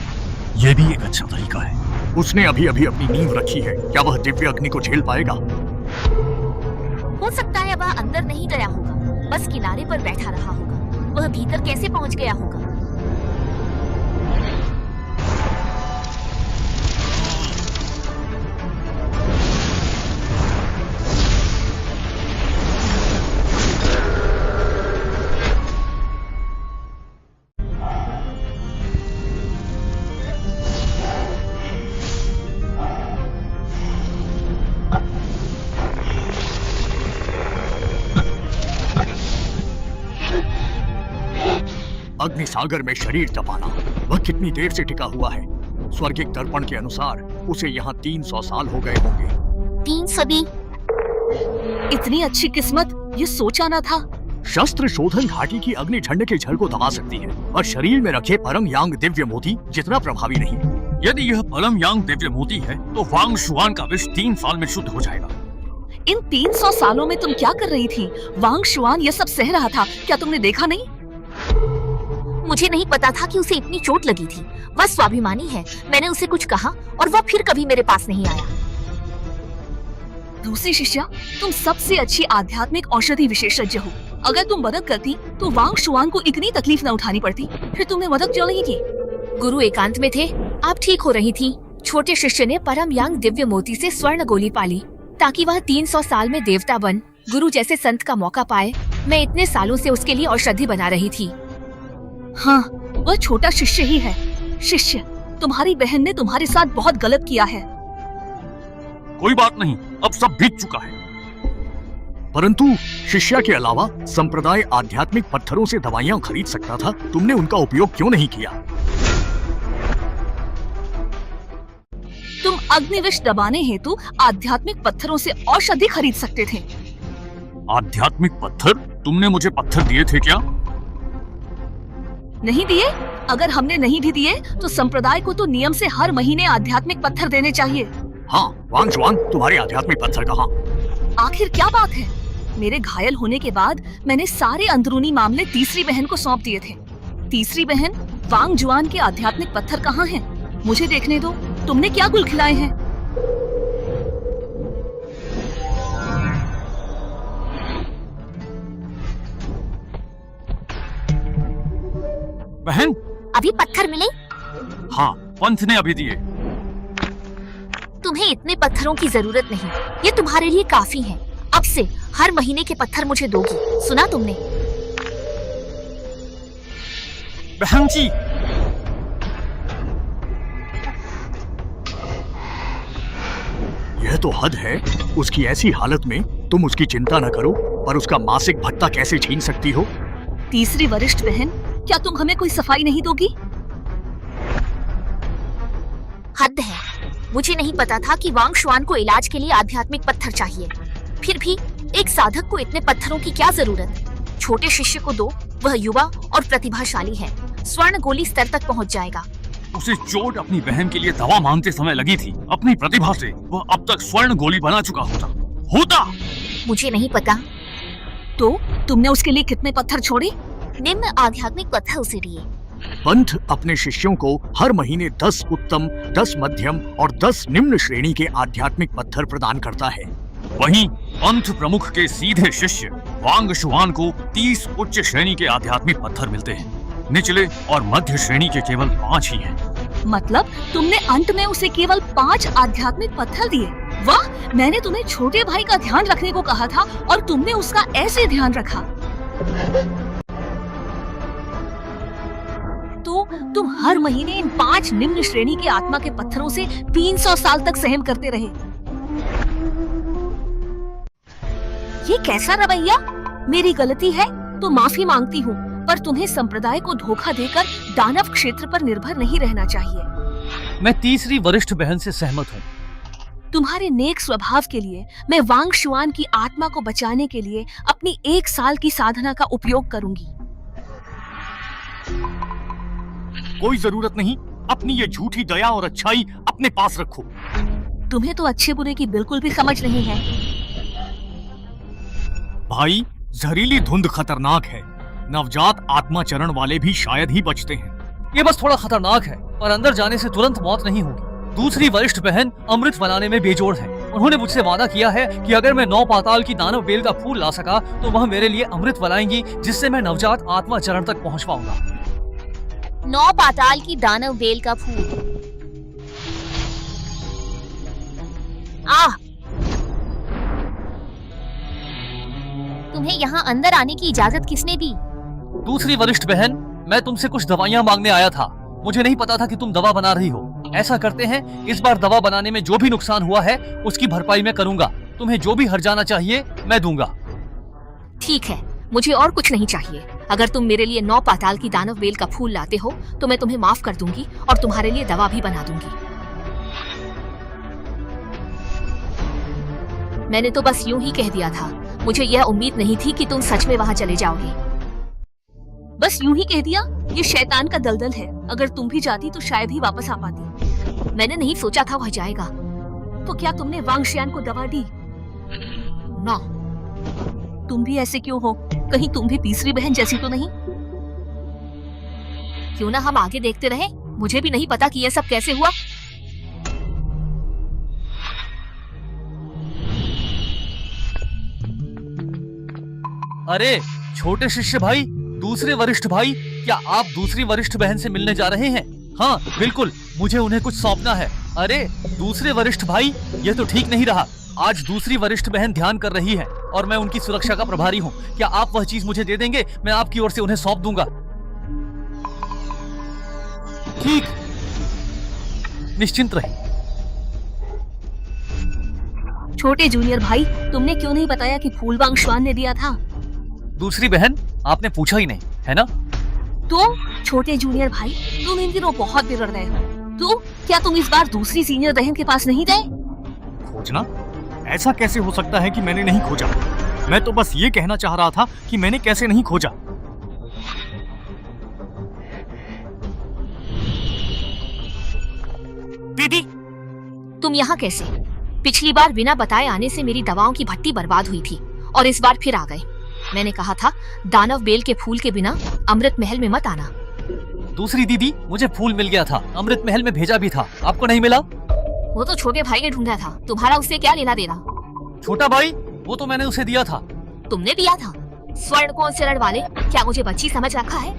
यह भी एक अच्छा तरीका है। उसने अभी अभी अपनी नींव रखी है, क्या वह दिव्य अग्नि को झेल पाएगा? हो सकता है वह अंदर नहीं गया होगा, बस किनारे पर बैठा रहा होगा। वह भीतर कैसे पहुंच गया होगा? अग्नि सागर में शरीर तपाना, वह कितनी देर से टिका हुआ है? स्वर्गिक दर्पण के अनुसार उसे यहाँ 300 साल हो गए होंगे। 3 सदी? इतनी अच्छी किस्मत, ये सोचा ना था। शस्त्र शोधन घाटी की अग्नि ठंड के झर को दबा सकती है और शरीर में रखे परम यांग दिव्य मोती जितना प्रभावी नहीं। यदि यह परम यांग दिव्य मोती है तो वांग शुआन का विष 3 साल में शुद्ध हो जाएगा। इन 300 सालों में तुम क्या कर रही थी? वांग शुआन यह सब सह रहा था, क्या तुमने देखा नहीं? मुझे नहीं पता था कि उसे इतनी चोट लगी थी। वह स्वाभिमानी है। मैंने उसे कुछ कहा और वह फिर कभी मेरे पास नहीं आया। दूसरी शिष्या, तुम सबसे अच्छी आध्यात्मिक औषधि विशेषज्ञ हो। अगर तुम मदद करती तो वांग शुआन को इतनी तकलीफ न उठानी पड़ती। फिर तुमने मदद क्यों नहीं की? गुरु एकांत में थे, आप ठीक हो रही थी। छोटे शिष्य ने परम यांग दिव्य मोती से स्वर्ण गोली पाली ताकि वह 300 साल में देवता बन गुरु जैसे संत का मौका पाए। मैं इतने सालों से उसके लिए औषधि बना रही थी। हाँ, वह छोटा शिष्य ही है। शिष्य, तुम्हारी बहन ने तुम्हारे साथ बहुत गलत किया है। कोई बात नहीं, अब सब बीत चुका है। परंतु शिष्या के अलावा संप्रदाय आध्यात्मिक पत्थरों से दवाइयां खरीद सकता था। तुमने उनका उपयोग क्यों नहीं किया? तुम अग्निविष दबाने हेतु आध्यात्मिक पत्थरों से औषधि खरीद सकते थे। आध्यात्मिक पत्थर? तुमने मुझे पत्थर दिए थे क्या? नहीं दिए? अगर हमने नहीं भी दिए तो संप्रदाय को तो नियम से हर महीने आध्यात्मिक पत्थर देने चाहिए। हाँ, वांग शुआन, तुम्हारे आध्यात्मिक पत्थर कहाँ? आखिर क्या बात है? मेरे घायल होने के बाद मैंने सारे अंदरूनी मामले तीसरी बहन को सौंप दिए थे। तीसरी बहन, वांग जुआन के आध्यात्मिक पत्थर कहाँ हैं? मुझे देखने दो, तुमने क्या गुल खिलाए हैं? बहन, अभी पत्थर मिले? हाँ, पंथ ने अभी दिए। तुम्हें इतने पत्थरों की जरूरत नहीं, ये तुम्हारे लिए काफी है। अब से हर महीने के पत्थर मुझे दोगी, सुना तुमने? बहन जी, यह तो हद है। उसकी ऐसी हालत में तुम उसकी चिंता न करो, पर उसका मासिक भत्ता कैसे छीन सकती हो? तीसरी वरिष्ठ बहन, क्या तुम हमें कोई सफाई नहीं दोगी? हद है। मुझे नहीं पता था कि वांग शुआन को इलाज के लिए आध्यात्मिक पत्थर चाहिए। फिर भी एक साधक को इतने पत्थरों की क्या जरूरत? छोटे शिष्य को दो, वह युवा और प्रतिभाशाली है। स्वर्ण गोली स्तर तक पहुंच जाएगा। उसे चोट अपनी बहन के लिए दवा मांगते समय लगी थी। अपनी प्रतिभा से वह अब तक स्वर्ण गोली बना चुका होता। मुझे नहीं पता। तो तुमने उसके लिए कितने पत्थर छोड़े? निम्न आध्यात्मिक पत्थर उसे दिए। पंथ अपने शिष्यों को हर महीने 10 उत्तम, 10 मध्यम और 10 निम्न श्रेणी के आध्यात्मिक पत्थर प्रदान करता है। वहीं पंथ प्रमुख के सीधे शिष्य वांग शुआन को 30 उच्च श्रेणी के आध्यात्मिक पत्थर मिलते हैं। निचले और मध्य श्रेणी के केवल 5 ही हैं। मतलब तुमने अंत में उसे केवल 5 आध्यात्मिक पत्थर दिए? वाह, मैंने तुम्हें छोटे भाई का ध्यान रखने को कहा था और तुमने उसका ऐसे ध्यान रखा। तो तुम हर महीने इन 5 निम्न श्रेणी के आत्मा के पत्थरों से 300 साल तक सहन करते रहे। ये कैसा रवैया? मेरी गलती है तो माफी मांगती हूँ, पर तुम्हें संप्रदाय को धोखा देकर दानव क्षेत्र पर निर्भर नहीं रहना चाहिए। मैं तीसरी वरिष्ठ बहन से सहमत हूँ। तुम्हारे नेक स्वभाव के लिए मैं वांग शुआन की आत्मा को बचाने के लिए अपनी 1 साल की साधना का उपयोग करूंगी। कोई जरूरत नहीं, अपनी ये झूठी दया और अच्छाई अपने पास रखो। तुम्हें तो अच्छे बुरे की बिल्कुल भी समझ नहीं है। भाई, जहरीली धुंध खतरनाक है। नवजात आत्मा चरण वाले भी शायद ही बचते हैं। ये बस थोड़ा खतरनाक है, पर अंदर जाने से तुरंत मौत नहीं होगी। दूसरी वरिष्ठ बहन अमृत बनाने में बेजोड़ है। उन्होंने मुझसे वादा किया है कि अगर मैं 9 पाताल की दानव बेल का फूल ला सका तो वह मेरे लिए अमृत बनाएंगी, जिससे मैं नवजात आत्मा चरण तक पहुंच पाऊंगा। 9 पाताल की दानव बेल का फूल। तुम्हें यहाँ अंदर आने की इजाजत किसने दी? दूसरी वरिष्ठ बहन, मैं तुमसे कुछ दवाइयाँ मांगने आया था। मुझे नहीं पता था कि तुम दवा बना रही हो। ऐसा करते हैं, इस बार दवा बनाने में जो भी नुकसान हुआ है उसकी भरपाई मैं करूंगा। तुम्हें जो भी हर्जाना चाहिए मैं दूंगा। ठीक है, मुझे और कुछ नहीं चाहिए। अगर तुम मेरे लिए 9 पाताल की दानव बेल का फूल लाते हो तो मैं तुम्हें माफ कर दूंगी और तुम्हारे लिए दवा भी बना दूंगी। मैंने तो बस यूं ही कह दिया था। मुझे यह उम्मीद नहीं थी कि तुम सच में वहां चले जाओगे। बस यूं ही कह दिया? ये शैतान का दलदल है। अगर तुम भी जाती तो शायद ही वापस आ पाती। मैंने नहीं सोचा था वह जाएगा। तो क्या तुमने वांग शुआन को दवा दी? ना। तुम भी ऐसे क्यों हो? कहीं तुम भी तीसरी बहन जैसी तो नहीं? क्यों ना हम आगे देखते रहे? मुझे भी नहीं पता कि यह सब कैसे हुआ। अरे छोटे शिष्य भाई, दूसरे वरिष्ठ भाई, क्या आप दूसरी वरिष्ठ बहन से मिलने जा रहे हैं? हाँ बिल्कुल, मुझे उन्हें कुछ सौंपना है। अरे दूसरे वरिष्ठ भाई, ये तो ठीक नहीं रहा। आज दूसरी वरिष्ठ बहन ध्यान कर रही है और मैं उनकी सुरक्षा का प्रभारी हूँ। क्या आप वह चीज मुझे दे देंगे? मैं आपकी ओर से उन्हें सौंप दूंगा। ठीक, निश्चिंत रहिए। छोटे जूनियर भाई, तुमने क्यों नहीं बताया कि फूल वांग शुआन ने दिया था? दूसरी बहन, आपने पूछा ही नहीं, है ना? तो छोटे जूनियर भाई, तुम इन दिनों बहुत बिगड़ गए हो। तो क्या तुम इस बार दूसरी सीनियर बहन के पास नहीं गए? खोजना? ऐसा कैसे हो सकता है कि मैंने नहीं खोजा? मैं तो बस ये कहना चाह रहा था कि मैंने कैसे नहीं खोजा। दीदी, तुम यहाँ कैसे? पिछली बार बिना बताए आने से मेरी दवाओं की भट्टी बर्बाद हुई थी और इस बार फिर आ गए। मैंने कहा था दानव बेल के फूल के बिना अमृत महल में मत आना। दूसरी दीदी, मुझे फूल मिल गया था, अमृत महल में भेजा भी था। आपको नहीं मिला? वो तो छोटे भाई ने ढूंढा था, तुम्हारा उससे क्या लेना देना? छोटा भाई, वो तो मैंने उसे दिया था। तुमने दिया था? स्वर्ण कौन चरण वाले, क्या मुझे बच्ची समझ रखा है?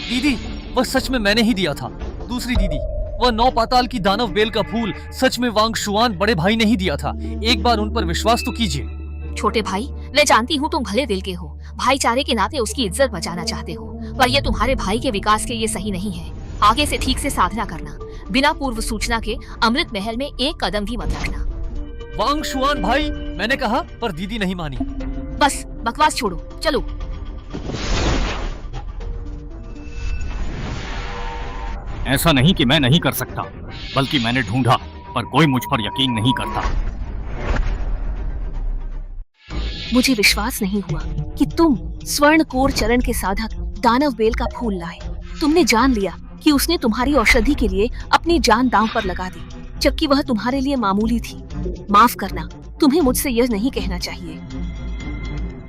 दीदी, वह सच में मैंने ही दिया था। दूसरी दीदी, वह 9 पाताल की दानव बेल का फूल सच में वांग शुआन बड़े भाई ने ही दिया था। एक बार उन पर विश्वास तो कीजिए। छोटे भाई, मैं जानती हूँ तुम भले दिल के हो, भाईचारे के नाते उसकी इज्जत बचाना चाहते हो, पर यह तुम्हारे भाई के विकास के लिए सही नहीं है। आगे से ठीक से साधना करना, बिना पूर्व सूचना के अमृत महल में एक कदम भी मत रखना। वांग शुआन भाई, मैंने कहा, पर दीदी नहीं मानी। बस बकवास छोड़ो, चलो। ऐसा नहीं कि मैं नहीं कर सकता, बल्कि मैंने ढूंढा, पर कोई मुझ पर यकीन नहीं करता। मुझे विश्वास नहीं हुआ कि तुम स्वर्ण कोर चरण के साधक दानव बेल का फूल लाए। तुमने जान लिया कि उसने तुम्हारी औषधि के लिए अपनी जान दांव पर लगा दी, जबकि वह तुम्हारे लिए मामूली थी। माफ करना, तुम्हें मुझसे यह नहीं कहना चाहिए।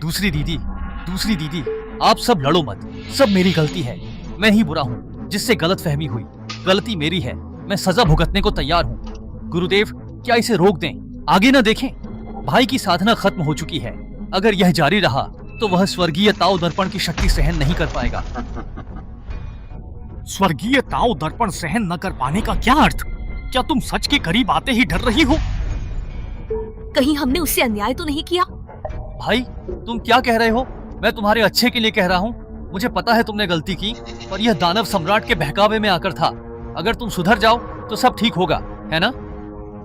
दूसरी दीदी, दूसरी दीदी, आप सब लड़ो मत, सब मेरी गलती है। मैं ही बुरा हूँ जिससे गलत फहमी हुई। गलती मेरी है, मैं सजा भुगतने को तैयार हूँ। गुरुदेव, क्या इसे रोक दें, आगे न देखें? भाई की साधना खत्म हो चुकी है। अगर यह जारी रहा तो वह स्वर्गीय ताओ दर्पण की शक्ति सहन नहीं कर पाएगा। स्वर्गीय ताओ दर्पण सहन न कर पाने का क्या अर्थ? क्या तुम सच के करीब आते ही डर रही हो? कहीं हमने उससे अन्याय तो नहीं किया? भाई, तुम क्या कह रहे हो? मैं तुम्हारे अच्छे के लिए कह रहा हूँ। मुझे पता है तुमने गलती की, पर यह दानव सम्राट के बहकावे में आकर था। अगर तुम सुधर जाओ तो सब ठीक होगा, है ना?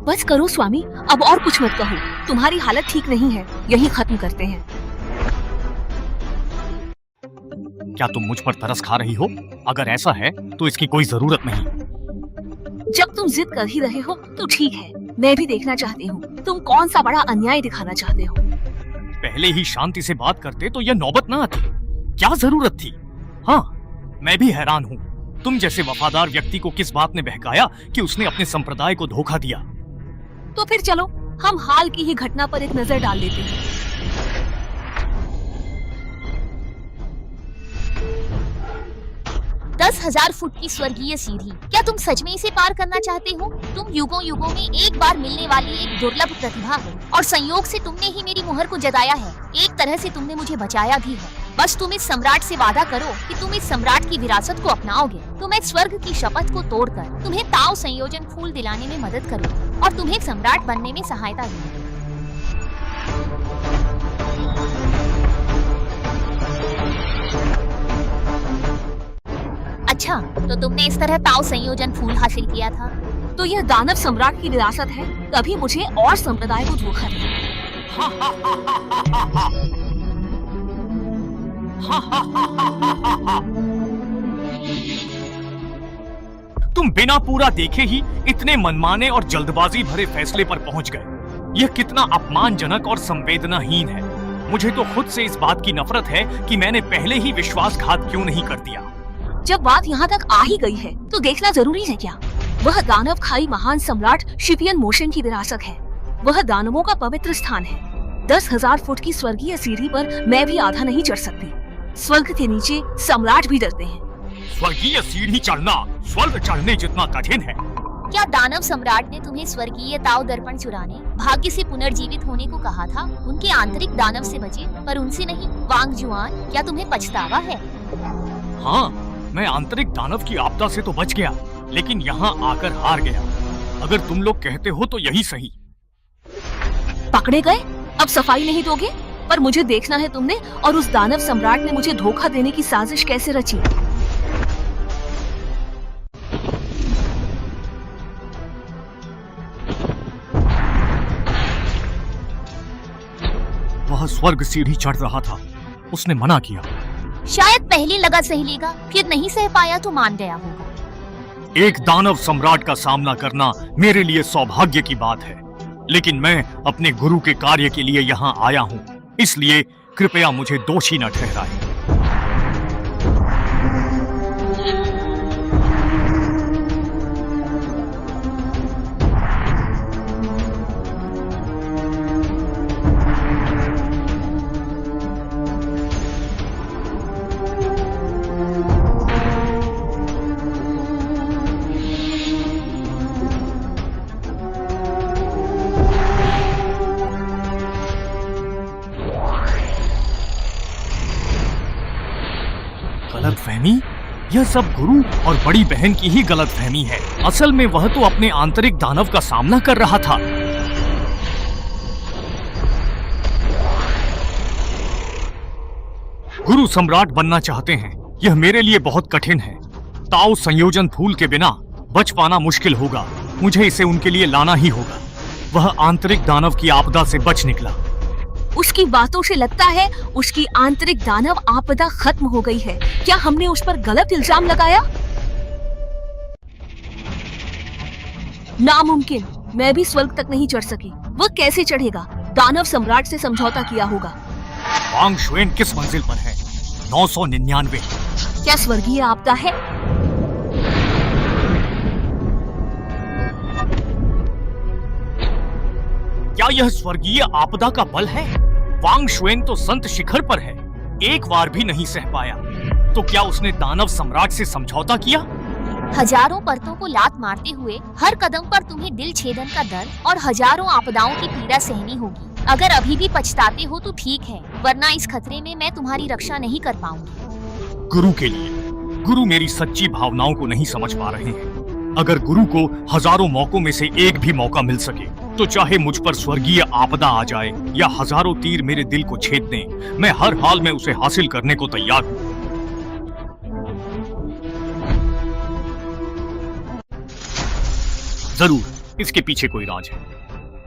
बस करो स्वामी, अब और कुछ मत कहो। तुम्हारी हालत ठीक नहीं है, यही खत्म करते हैं। क्या तुम मुझ पर तरस खा रही हो? अगर ऐसा है तो इसकी कोई जरूरत नहीं। जब तुम जिद कर ही रहे हो तो ठीक है, मैं भी देखना चाहती हूँ तुम कौन सा बड़ा अन्याय दिखाना चाहते हो। पहले ही शांति से बात करते तो यह नौबत ना आती। क्या जरूरत थी? हाँ, मैं भी हैरान हूँ। तुम जैसे वफादार व्यक्ति को किस बात ने बहकाया कि उसने अपने संप्रदाय को धोखा दिया? तो फिर चलो हम हाल की ही घटना पर एक नजर डाल लेते हैं। दस 10,000 फुट की स्वर्गीय सीढ़ी, क्या तुम सच में इसे पार करना चाहते हो? तुम युगों युगों में एक बार मिलने वाली एक दुर्लभ प्रतिभा हो और संयोग से तुमने ही मेरी मुहर को जगाया है। एक तरह से तुमने मुझे बचाया भी है। बस तुम इस सम्राट से वादा करो कि तुम इस सम्राट की विरासत को अपनाओगे तो मैं स्वर्ग की शपथ को तोड़कर तुम्हें ताओ संयोजन फूल दिलाने में मदद करूंगी और तुम्हें सम्राट बनने में सहायता दूंगी। अच्छा, तो तुमने इस तरह ताओ संयोजन फूल हासिल किया था? तो यह दानव सम्राट की विरासत है, तभी मुझे और संप्रदाय को धोखा दिया। तुम बिना पूरा देखे ही इतने मनमाने और जल्दबाजी भरे फैसले पर पहुंच गए। यह कितना अपमानजनक और संवेदनाहीन है। मुझे तो खुद से इस बात की नफरत है कि मैंने पहले ही विश्वासघात क्यों नहीं कर दिया। जब बात यहाँ तक आ ही गई है तो देखना जरूरी है क्या? वह दानव खाई महान सम्राट शिपियन मोशन की विरासत है। वह दानवों का पवित्र स्थान है। 10,000 फुट की स्वर्गीय सीढ़ी पर मैं भी आधा नहीं चढ़ सकती। स्वर्ग के नीचे सम्राट भी डरते हैं। स्वर्गीय सीढ़ी चढ़ना स्वर्ग चढ़ने जितना कठिन है। क्या दानव सम्राट ने तुम्हें स्वर्गीय ताओ दर्पण चुराने, भाग्य से पुनर्जीवित होने को कहा था? उनके आंतरिक दानव से बचे, पर उनसे नहीं। वांग जुआन, क्या तुम्हें पछतावा है? हाँ, मैं आंतरिक दानव की आपदा से तो बच गया, लेकिन यहाँ आकर हार गया। अगर तुम लोग कहते हो तो यही सही। पकड़े गए? अब सफाई नहीं दोगे? पर मुझे देखना है तुमने और उस दानव सम्राट ने मुझे धोखा देने की साजिश कैसे रची। वह स्वर्ग सीढ़ी चढ़ रहा था, उसने मना किया। शायद पहले लगा सह लेगा, फिर नहीं सह पाया तो मान गया होगा। एक दानव सम्राट का सामना करना मेरे लिए सौभाग्य की बात है, लेकिन मैं अपने गुरु के कार्य के लिए यहाँ आया हूँ, इसलिए कृपया मुझे दोषी न ठहराएं। गलतफहमी? यह सब गुरु और बड़ी बहन की ही गलतफहमी है। असल में वह तो अपने आंतरिक दानव का सामना कर रहा था। गुरु सम्राट बनना चाहते हैं, यह मेरे लिए बहुत कठिन है। ताओ संयोजन फूल के बिना बच पाना मुश्किल होगा। मुझे इसे उनके लिए लाना ही होगा। वह आंतरिक दानव की आपदा से बच निकला। उसकी बातों से लगता है उसकी आंतरिक दानव आपदा खत्म हो गई है। क्या हमने उस पर गलत इल्जाम लगाया? नामुमकिन, मैं भी स्वर्ग तक नहीं चढ़ सकी। वह कैसे चढ़ेगा? दानव सम्राट से समझौता किया होगा। वांग शुएन किस मंजिल पर है? 999। क्या स्वर्गीय आपदा है? क्या यह स्वर्गीय आपदा का बल है? वांग शुएन तो संत शिखर पर है। एक बार भी नहीं सह पाया, तो क्या उसने दानव सम्राट से समझौता किया? हजारों परतों को लात मारते हुए हर कदम पर तुम्हें दिल छेदन का दर्द और हजारों आपदाओं की पीड़ा सहनी होगी। अगर अभी भी पछताते हो तो ठीक है, वरना इस खतरे में मैं तुम्हारी रक्षा नहीं कर पाऊंगी। गुरु के लिए गुरु मेरी सच्ची भावनाओं को नहीं समझ पा रहे हैं। अगर गुरु को हजारों मौकों में से एक भी मौका मिल सके, तो चाहे मुझ पर स्वर्गीय आपदा आ जाए या हजारों तीर मेरे दिल को छेद दें, मैं हर हाल में उसे हासिल करने को तैयार हूं। जरूर इसके पीछे कोई राज है।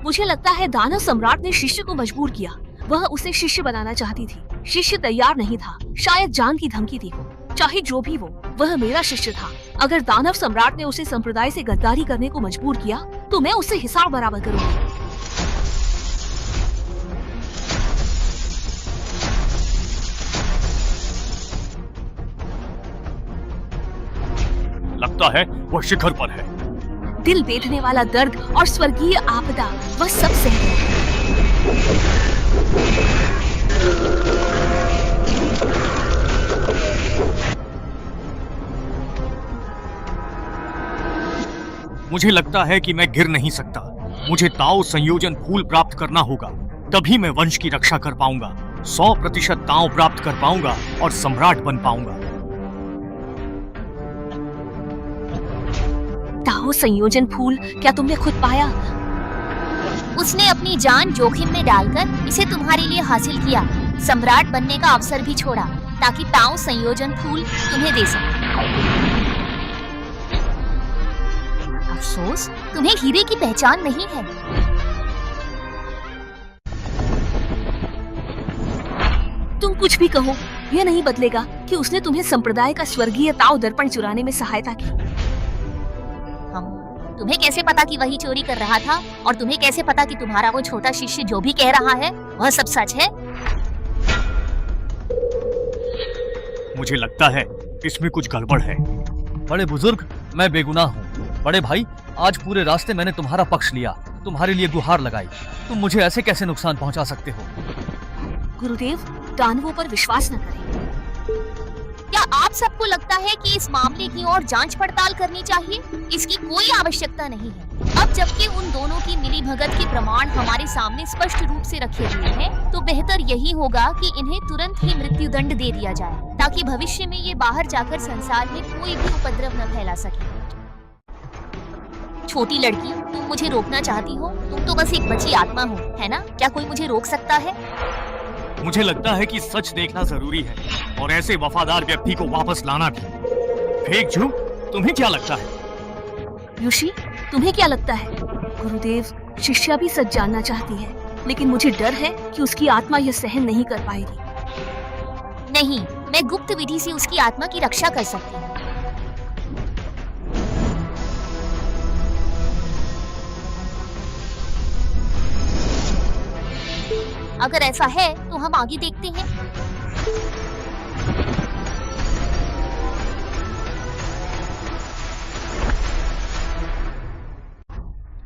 मुझे लगता है दानव सम्राट ने शिष्य को मजबूर किया। वह उसे शिष्य बनाना चाहती थी। शिष्य तैयार नहीं था, शायद जान की धमकी थी वो। चाहे जो भी वो, वह मेरा शिष्य था। अगर दानव सम्राट ने उसे संप्रदाय से गद्दारी करने को मजबूर किया, तो मैं उससे हिसाब बराबर करूंगी। लगता है वह शिखर पर है। दिल बेधने वाला दर्द और स्वर्गीय आपदा, वह सब सह गया। मुझे लगता है कि मैं गिर नहीं सकता। मुझे ताओ संयोजन फूल प्राप्त करना होगा, तभी मैं वंश की रक्षा कर पाऊंगा। 100% ताओ प्राप्त कर पाऊंगा और सम्राट बन पाऊंगा। ताओ संयोजन फूल क्या तुमने खुद पाया? उसने अपनी जान जोखिम में डालकर इसे तुम्हारे लिए हासिल किया। सम्राट बनने का अवसर भी छोड़ा ताकि ताओ संयोजन फूल तुम्हें दे सके। अफसोस, तुम्हें हीरे की पहचान नहीं है। तुम कुछ भी कहो, यह नहीं बदलेगा कि उसने तुम्हें संप्रदाय का स्वर्गीय ताओ दर्पण चुराने में सहायता की। तुम्हें कैसे पता कि वही चोरी कर रहा था? और तुम्हें कैसे पता कि तुम्हारा वो छोटा शिष्य जो भी कह रहा है वह सब सच है? मुझे लगता है इसमें कुछ गड़बड़ है। बड़े बुजुर्ग, मैं बेगुनाह हूँ। बड़े भाई, आज पूरे रास्ते मैंने तुम्हारा पक्ष लिया, तुम्हारे लिए गुहार लगाई। तुम मुझे ऐसे कैसे नुकसान पहुंचा सकते हो? गुरुदेव, दानवों पर विश्वास न करें। क्या आप सबको लगता है कि इस मामले की और जांच पड़ताल करनी चाहिए? इसकी कोई आवश्यकता नहीं है। अब जबकि उन दोनों की मिलीभगत के प्रमाण हमारे सामने स्पष्ट रूप से रखे हुए हैं, तो बेहतर यही होगा कि इन्हें तुरंत ही मृत्युदंड दे दिया जाए, ताकि भविष्य में ये बाहर जाकर संसार में कोई भी उपद्रव न फैला सके। छोटी लड़की, तुम मुझे रोकना चाहती हो? तुम तो बस एक बची आत्मा हो, है ना? क्या कोई मुझे रोक सकता है? मुझे लगता है कि सच देखना जरूरी है और ऐसे वफादार व्यक्ति को वापस लाना भी। फेक झूठ, तुम्हें क्या लगता है? ऋषि, तुम्हें क्या लगता है? गुरुदेव, शिष्या भी सच जानना चाहती है, लेकिन मुझे डर है कि उसकी आत्मा यह सहन नहीं कर पाएगी। नहीं, मैं गुप्त विधि से उसकी आत्मा की रक्षा कर सकती हूँ। अगर ऐसा है तो हम आगे देखते हैं।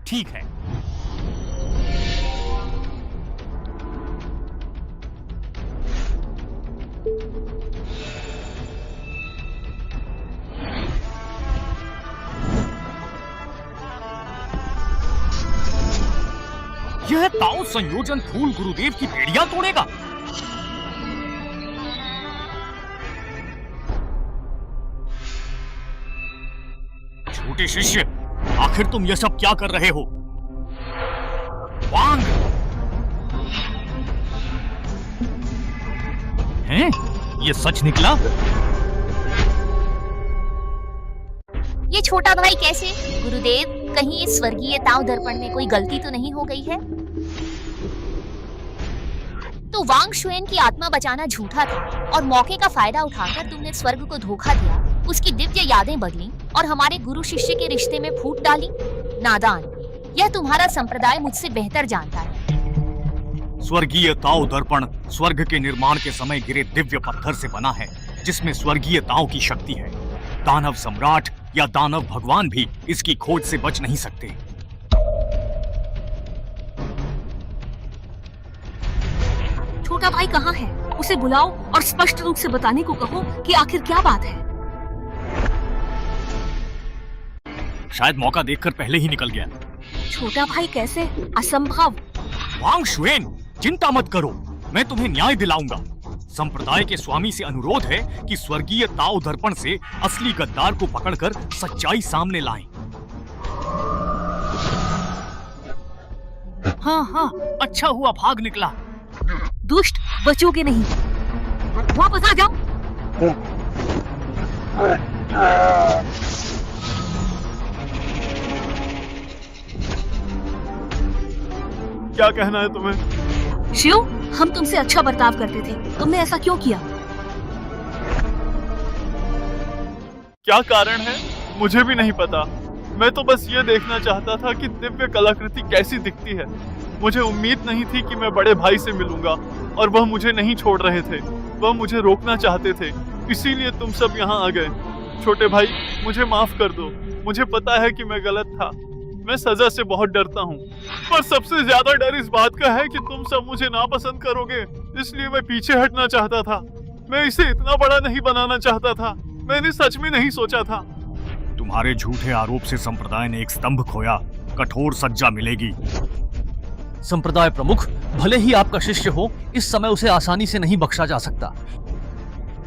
ठीक है। यह ताओ संयोजन फूल गुरुदेव की बेड़ियां तोड़ेगा। छोटे शिष्य, आखिर तुम यह सब क्या कर रहे हो? वांग! हैं? ये सच निकला? ये छोटा भाई कैसे? गुरुदेव, कहीं इस स्वर्गीय ताओ दर्पण में कोई गलती तो नहीं हो गई है? तो वांग शुएन की आत्मा बचाना झूठा था और मौके का फायदा उठाकर तुमने स्वर्ग को धोखा दिया, उसकी दिव्य यादें बदली और हमारे गुरु शिष्य के रिश्ते में फूट डाली। नादान, यह तुम्हारा संप्रदाय मुझसे बेहतर जानता है। स्वर्गीय ताओ दर्पण स्वर्ग के निर्माण के समय गिरे दिव्य पत्थर से बना है, जिसमें स्वर्गीय ताओ की शक्ति है। दानव सम्राट या दानव भगवान भी इसकी खोज से बच नहीं सकते। छोटा भाई कहाँ है? उसे बुलाओ और स्पष्ट रूप से बताने को कहो कि आखिर क्या बात है। शायद मौका देखकर पहले ही निकल गया। छोटा भाई कैसे? असंभव। वांग शुएन, चिंता मत करो, मैं तुम्हें न्याय दिलाऊंगा। संप्रदाय के स्वामी से अनुरोध है कि स्वर्गीय ताओ दर्पण से असली गद्दार को पकड़कर सच्चाई सामने लाएं। हाँ, अच्छा हुआ भाग निकला। दुष्ट, बचोगे नहीं। वापस आ जाओ। क्या कहना है तुम्हें? शिव, हम तुमसे अच्छा बर्ताव करते थे, तुमने ऐसा क्यों किया? क्या कारण है मुझे भी नहीं पता। मैं तो बस ये देखना चाहता था कि दिव्य कलाकृति कैसी दिखती है। मुझे उम्मीद नहीं थी कि मैं बड़े भाई से मिलूंगा और वह मुझे नहीं छोड़ रहे थे। वह मुझे रोकना चाहते थे, इसीलिए तुम सब यहाँ आ गए। छोटे भाई, मुझे माफ कर दो। मुझे पता है कि मैं गलत था। मैं सजा से बहुत डरता हूँ, पर सबसे ज्यादा डर इस बात का है कि तुम सब मुझे नापसंद करोगे, इसलिए मैं पीछे हटना चाहता था। मैं इसे इतना बड़ा नहीं बनाना चाहता था। मैंने सच में नहीं सोचा था। तुम्हारे झूठे आरोप से संप्रदाय ने एक स्तंभ खोया, कठोर सजा मिलेगी। संप्रदाय प्रमुख, भले ही आपका शिष्य हो, इस समय उसे आसानी से नहीं बख्शा जा सकता।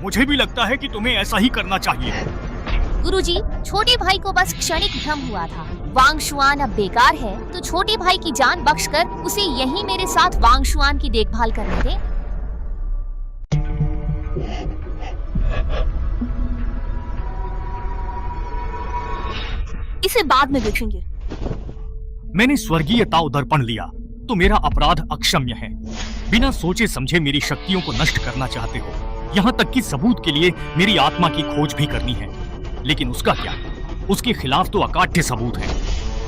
मुझे भी लगता है कि तुम्हें ऐसा ही करना चाहिए। गुरुजी, छोटे भाई को बस क्षणिक भ्रम हुआ था। वांग शुआन अब बेकार है, तो छोटे भाई की जान बख्शकर उसे यहीं मेरे साथ वांग शुआन की देखभाल करने दे। इसे बाद में देखेंगे। मैंने स्वर्गीय ताओ दर्पण लिया तो मेरा अपराध अक्षम्य है। बिना सोचे समझे मेरी शक्तियों को नष्ट करना चाहते हो, यहाँ तक कि सबूत के लिए मेरी आत्मा की खोज भी करनी है। लेकिन उसका क्या? उसके खिलाफ तो अकाट्य सबूत है।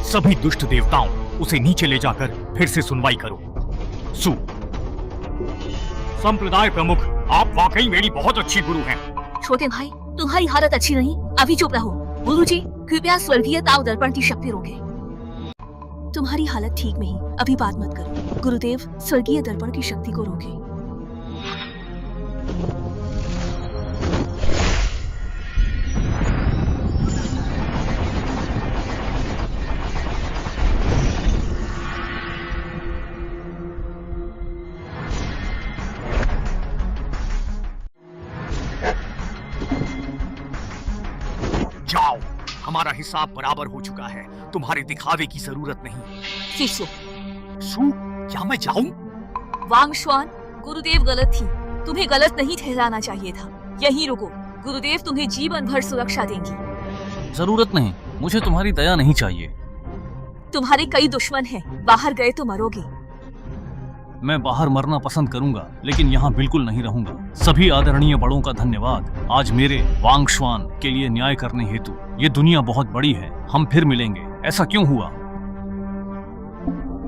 सभी दुष्ट देवताओं, उसे नीचे ले जाकर फिर से सुनवाई करो। सु संप्रदाय प्रमुख, आप वाकई मेरी बहुत अच्छी गुरु हैं। छोटे भाई, तुम्हारी हालत अच्छी नहीं, अभी चुप रहो। गुरुजी, कृपया स्वर्गीय ताओ दर्पण की शक्ति रोके। तुम्हारी हालत ठीक नहीं, अभी बात मत करो। गुरुदेव, स्वर्गीय दर्पण की शक्ति को रोके। जाओ, हमारा हिसाब बराबर हो चुका है। तुम्हारे दिखावे की जरूरत नहीं। शिष्य, सु, क्या मैं जाऊं? वांग शुआन, गुरुदेव गलत थी। तुम्हें गलत नहीं ठहराना चाहिए था। यहीं रुको, गुरुदेव तुम्हें जीवन भर सुरक्षा देंगी। जरूरत नहीं, मुझे तुम्हारी दया नहीं चाहिए। तुम्हारे कई दुश्मन हैं, बाहर गए तो मरोगे। मैं बाहर मरना पसंद करूंगा, लेकिन यहाँ बिल्कुल नहीं रहूंगा। सभी आदरणीय बड़ों का धन्यवाद, आज मेरे वांग शुआन के लिए न्याय करने हेतु। ये दुनिया बहुत बड़ी है, हम फिर मिलेंगे। ऐसा क्यों हुआ?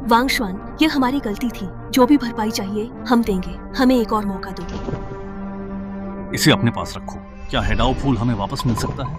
वांग शुआन, ये हमारी गलती थी। जो भी भरपाई चाहिए हम देंगे। हमें एक और मौका दो। इसे अपने पास रखो। क्या हेडाओ फूल हमें वापस मिल सकता है?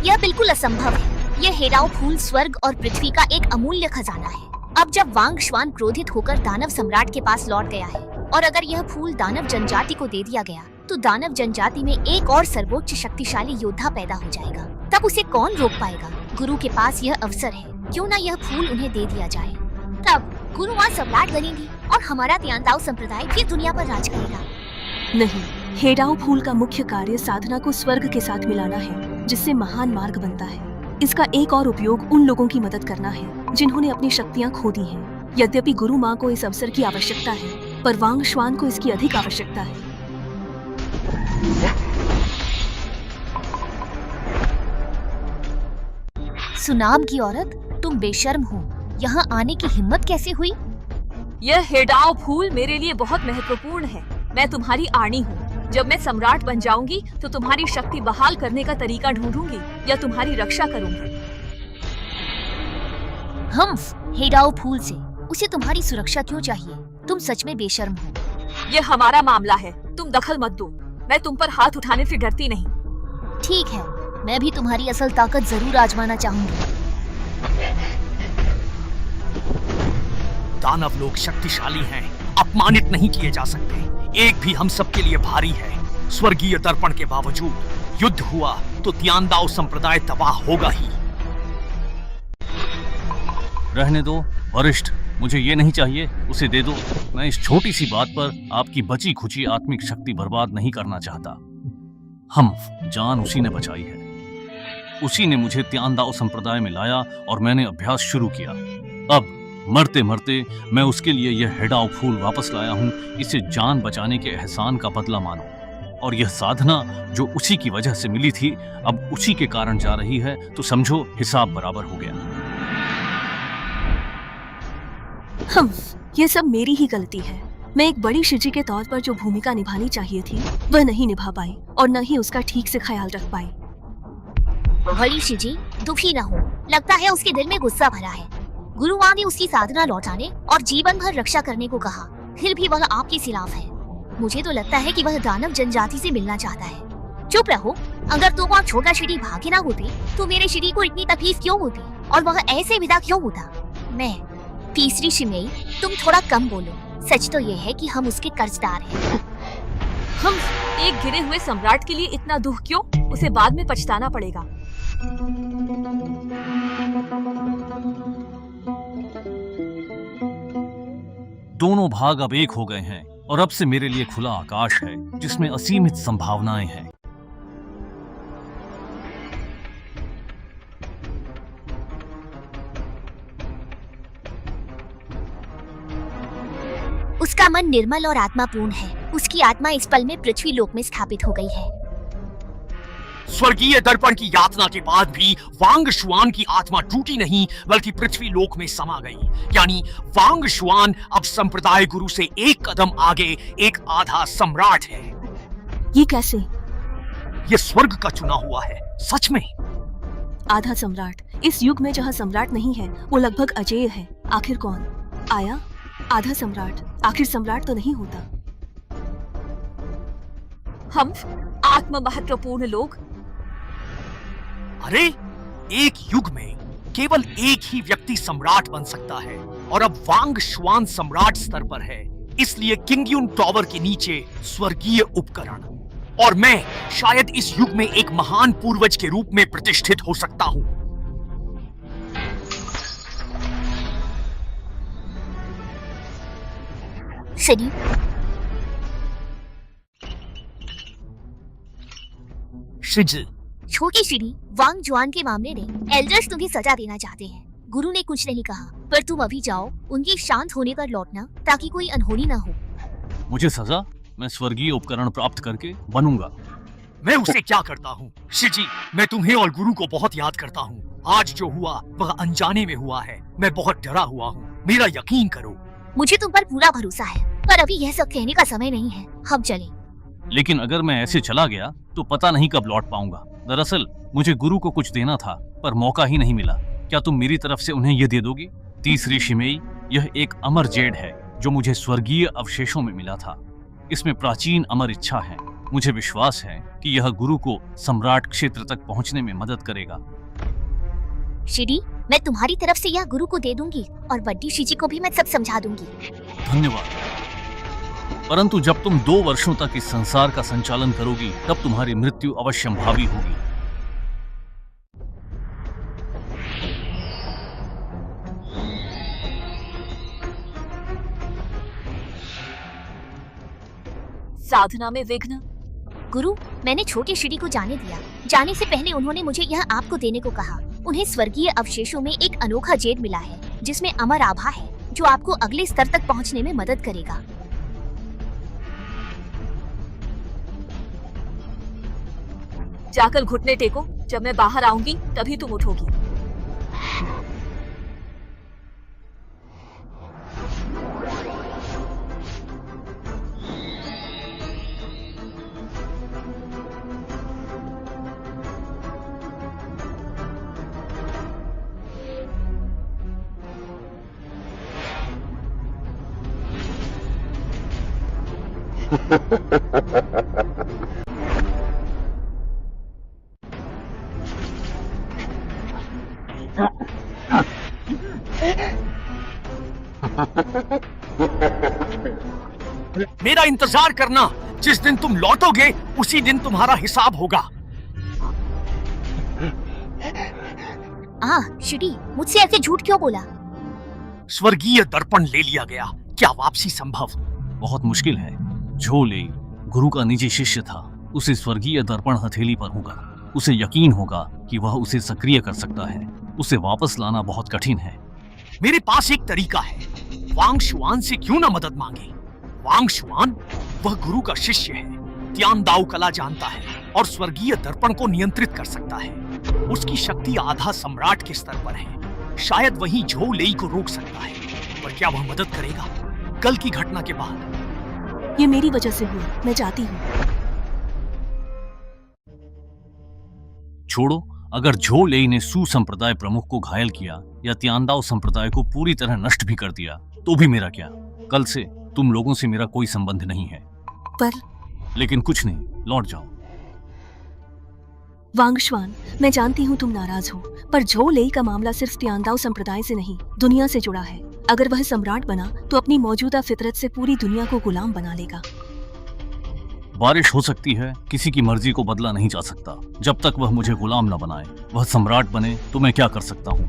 यह बिल्कुल असंभव है। यह हेडाओ फूल स्वर्ग और पृथ्वी का एक अमूल्य खजाना है। अब जब वांग शुआन क्रोधित होकर दानव सम्राट के पास लौट गया है, और अगर यह फूल दानव जनजाति को दे दिया गया, तो दानव जनजाति में एक और सर्वोच्च शक्तिशाली योद्धा पैदा हो जाएगा। तब उसे कौन रोक पाएगा? गुरु के पास यह अवसर है, क्यों ना यह फूल उन्हें दे दिया जाए। तब गुरु वहाँ सम्राट बनेंगी और हमारा तियानताओ संप्रदाय फिर दुनिया पर राज करेगा। नहीं, हेडाओ फूल का मुख्य कार्य साधना को स्वर्ग के साथ मिलाना है, जिससे महान मार्ग बनता है। इसका एक और उपयोग उन लोगों की मदद करना है जिन्होंने अपनी शक्तियाँ खो दी हैं। यद्यपि गुरु माँ को इस अवसर की आवश्यकता है, पर वांग शुआन को इसकी अधिक आवश्यकता है। सुनाम की औरत, तुम बेशर्म हो। यहाँ आने की हिम्मत कैसे हुई? यह हेडाओ फूल मेरे लिए बहुत महत्वपूर्ण है। मैं तुम्हारी आनी हूँ। जब मैं सम्राट बन जाऊंगी तो तुम्हारी शक्ति बहाल करने का तरीका ढूंढूंगी या तुम्हारी रक्षा करूंगी। हम हेडाओ फूल से, उसे तुम्हारी सुरक्षा क्यों चाहिए? तुम सच में बेशर्म हो। यह हमारा मामला है, तुम दखल मत दो। मैं तुम पर हाथ उठाने से डरती नहीं। ठीक है, मैं भी तुम्हारी असल ताकत जरूर आजमाना चाहूंगी। दानव लोग शक्तिशाली हैं अपमानित नहीं किए जा सकते। एक भी हम सबके लिए भारी है। स्वर्गीय दर्पण के बावजूद युद्ध हुआ तो तियांदाओ संप्रदाय तबाह होगा ही। रहने दो वरिष्ठ, मुझे ये नहीं चाहिए, उसे दे दो। मैं इस छोटी सी बात पर आपकी बची खुची आत्मिक शक्ति बर्बाद नहीं करना चाहता। हम जान उसी ने बचाई है, उसी ने मुझे तियांदाओ संप्रदाय में लाया और मैंने अभ्यास शुरू किया। अब मरते मरते मैं उसके लिए यह हेडाओ फूल वापस लाया हूँ। इसे जान बचाने के एहसान का बदला मानो। और यह साधना जो उसी की वजह से मिली थी अब उसी के कारण जा रही है, तो समझो हिसाब बराबर हो गया। ये सब मेरी ही गलती है। मैं एक बड़ी शिजी के तौर पर जो भूमिका निभानी चाहिए थी वह नहीं निभा पाई और न ही उसका ठीक से ख्याल रख पाई। बड़ी शिजी दुखी न हो, लगता है उसके दिल में गुस्सा भरा है। गुरु माँ ने उसकी साधना लौटाने और जीवन भर रक्षा करने को कहा, फिर भी वह आपके खिलाफ है। मुझे तो लगता है कि वह दानव जनजाति से मिलना चाहता है। चुप रहो, अगर तुम और छोटा शिरी भागे ना होते तो मेरे शिरी को इतनी तकलीफ क्यों होती और वह ऐसे विदा क्यों होता। मैं तीसरी शिमेई, तुम थोड़ा कम बोलो। सच तो ये है कि हम उसके कर्जदार हैं। हम एक गिरे हुए सम्राट के लिए इतना दुख क्यों? उसे बाद में पछताना पड़ेगा। दोनों भाग अब एक हो गए हैं और अब से मेरे लिए खुला आकाश है जिसमें असीमित संभावनाएं हैं। उसका मन निर्मल और आत्मापूर्ण है। उसकी आत्मा इस पल में पृथ्वी लोक में स्थापित हो गई है। स्वर्गीय दर्पण की यातना के बाद भी वांग शुआन की आत्मा टूटी नहीं बल्कि पृथ्वी लोक में समा गई। यानी वांग शुआन अब संप्रदाय गुरु से एक कदम आगे एक आधा सम्राट है। ये कैसे? ये स्वर्ग का चुना हुआ है, सच में। आधा सम्राट? इस युग में जहाँ सम्राट नहीं है वो लगभग अजेय है। आखिर कौन आया? आधा सम्राट? आखिर सम्राट तो नहीं होता। हम आत्म महत्वपूर्ण लोग। अरे एक युग में केवल एक ही व्यक्ति सम्राट बन सकता है और अब वांग शुआन सम्राट स्तर पर है। इसलिए किंगयुन टॉवर के नीचे स्वर्गीय उपकरण और मैं शायद इस युग में एक महान पूर्वज के रूप में प्रतिष्ठित हो सकता हूं। शिरी, शिजी, छोटी शिरी, वांग जुआन के मामले में एल्डर्स तुम्हें सजा देना चाहते हैं। गुरु ने कुछ नहीं कहा, पर तुम अभी जाओ, उनकी शांत होने पर लौटना ताकि कोई अनहोनी ना हो। मुझे सजा? मैं स्वर्गीय उपकरण प्राप्त करके बनूंगा। मैं उसे क्या करता हूँ? शिजी, मैं तुम्हें और गुरु को बहुत याद करता हूँ। आज जो हुआ वह अनजाने में हुआ है। मैं बहुत डरा हुआ हूँ, मेरा यकीन करो। मुझे तुम पर पूरा भरोसा है, पर अभी यह सब कहने का समय नहीं है। हम चलें। लेकिन अगर मैं ऐसे चला गया तो पता नहीं कब लौट पाऊंगा। दरअसल मुझे गुरु को कुछ देना था पर मौका ही नहीं मिला। क्या तुम मेरी तरफ से उन्हें ये दे दोगी? तीसरी शिमेई, यह एक अमर जेड है जो मुझे स्वर्गीय अवशेषों में मिला था। इसमें प्राचीन अमर इच्छा है। मुझे विश्वास है कि यह गुरु को सम्राट क्षेत्र तक पहुंचने में मदद करेगा। शिरी, मैं तुम्हारी तरफ से यह गुरु को दे दूंगी और बड्डी शिजी को भी मैं सब समझा दूंगी। धन्यवाद। परंतु जब तुम 2 वर्षों तक इस संसार का संचालन करोगी तब तुम्हारी मृत्यु अवश्यंभावी होगी। साधना में विघ्न? गुरु, मैंने छोटे शिरी को जाने दिया। जाने से पहले उन्होंने मुझे यह आपको देने को कहा। उन्हें स्वर्गीय अवशेषों में एक अनोखा जेड मिला है जिसमें अमर आभा है जो आपको अगले स्तर तक पहुंचने में मदद करेगा। जाकर घुटने टेको, जब मैं बाहर आऊंगी तभी तुम उठोगी। मेरा इंतजार करना, जिस दिन तुम लौटोगे उसी दिन तुम्हारा हिसाब होगा। शिडी, मुझसे ऐसे झूठ क्यों बोला? स्वर्गीय दर्पण ले लिया गया, क्या वापसी संभव? बहुत मुश्किल है। झोले गुरु का निजी शिष्य था। उसे स्वर्गीय दर्पण हथेली पर होगा। उसे यकीन होगा कि वह उसे सक्रिय कर सकता है। उसे वापस लाना बहुत कठिन है। मेरे पास एक तरीका है। वांग शुआन से क्यों ना मदद मांगे? वांग शुआन वह गुरु का शिष्य है, त्यान दाओ कला जानता है और स्वर्गीय दर्पण को नियंत्रित कर सकता है। उसकी शक्ति आधा सम्राट के स्तर पर है। शायद वही झो लेई को रोक सकता है, पर क्या वह मदद करेगा? कल की घटना के बाद। ये मेरी वजह से हुआ, मैं जाती हूँ। छोड़ो, अगर झो लेई ने सू संप्रदाय प्रमुख को घायल किया या त्यानदाओ संप्रदाय को पूरी तरह नष्ट भी कर दिया तो भी मेरा क्या? कल से तुम लोगों से मेरा कोई संबंध नहीं है। लेकिन कुछ नहीं, लौट जाओ। वांग शुआन, मैं जानती हूँ तुम नाराज हो, पर झो लेई का मामला सिर्फ त्यानदाओ संप्रदाय से नहीं, दुनिया से जुड़ा है। अगर वह सम्राट बना तो अपनी मौजूदा फितरत से पूरी दुनिया को गुलाम बना लेगा। बारिश हो सकती है, किसी की मर्जी को बदला नहीं जा सकता। जब तक वह मुझे गुलाम न बनाए, वह सम्राट बने तो मैं क्या कर सकता हूँ?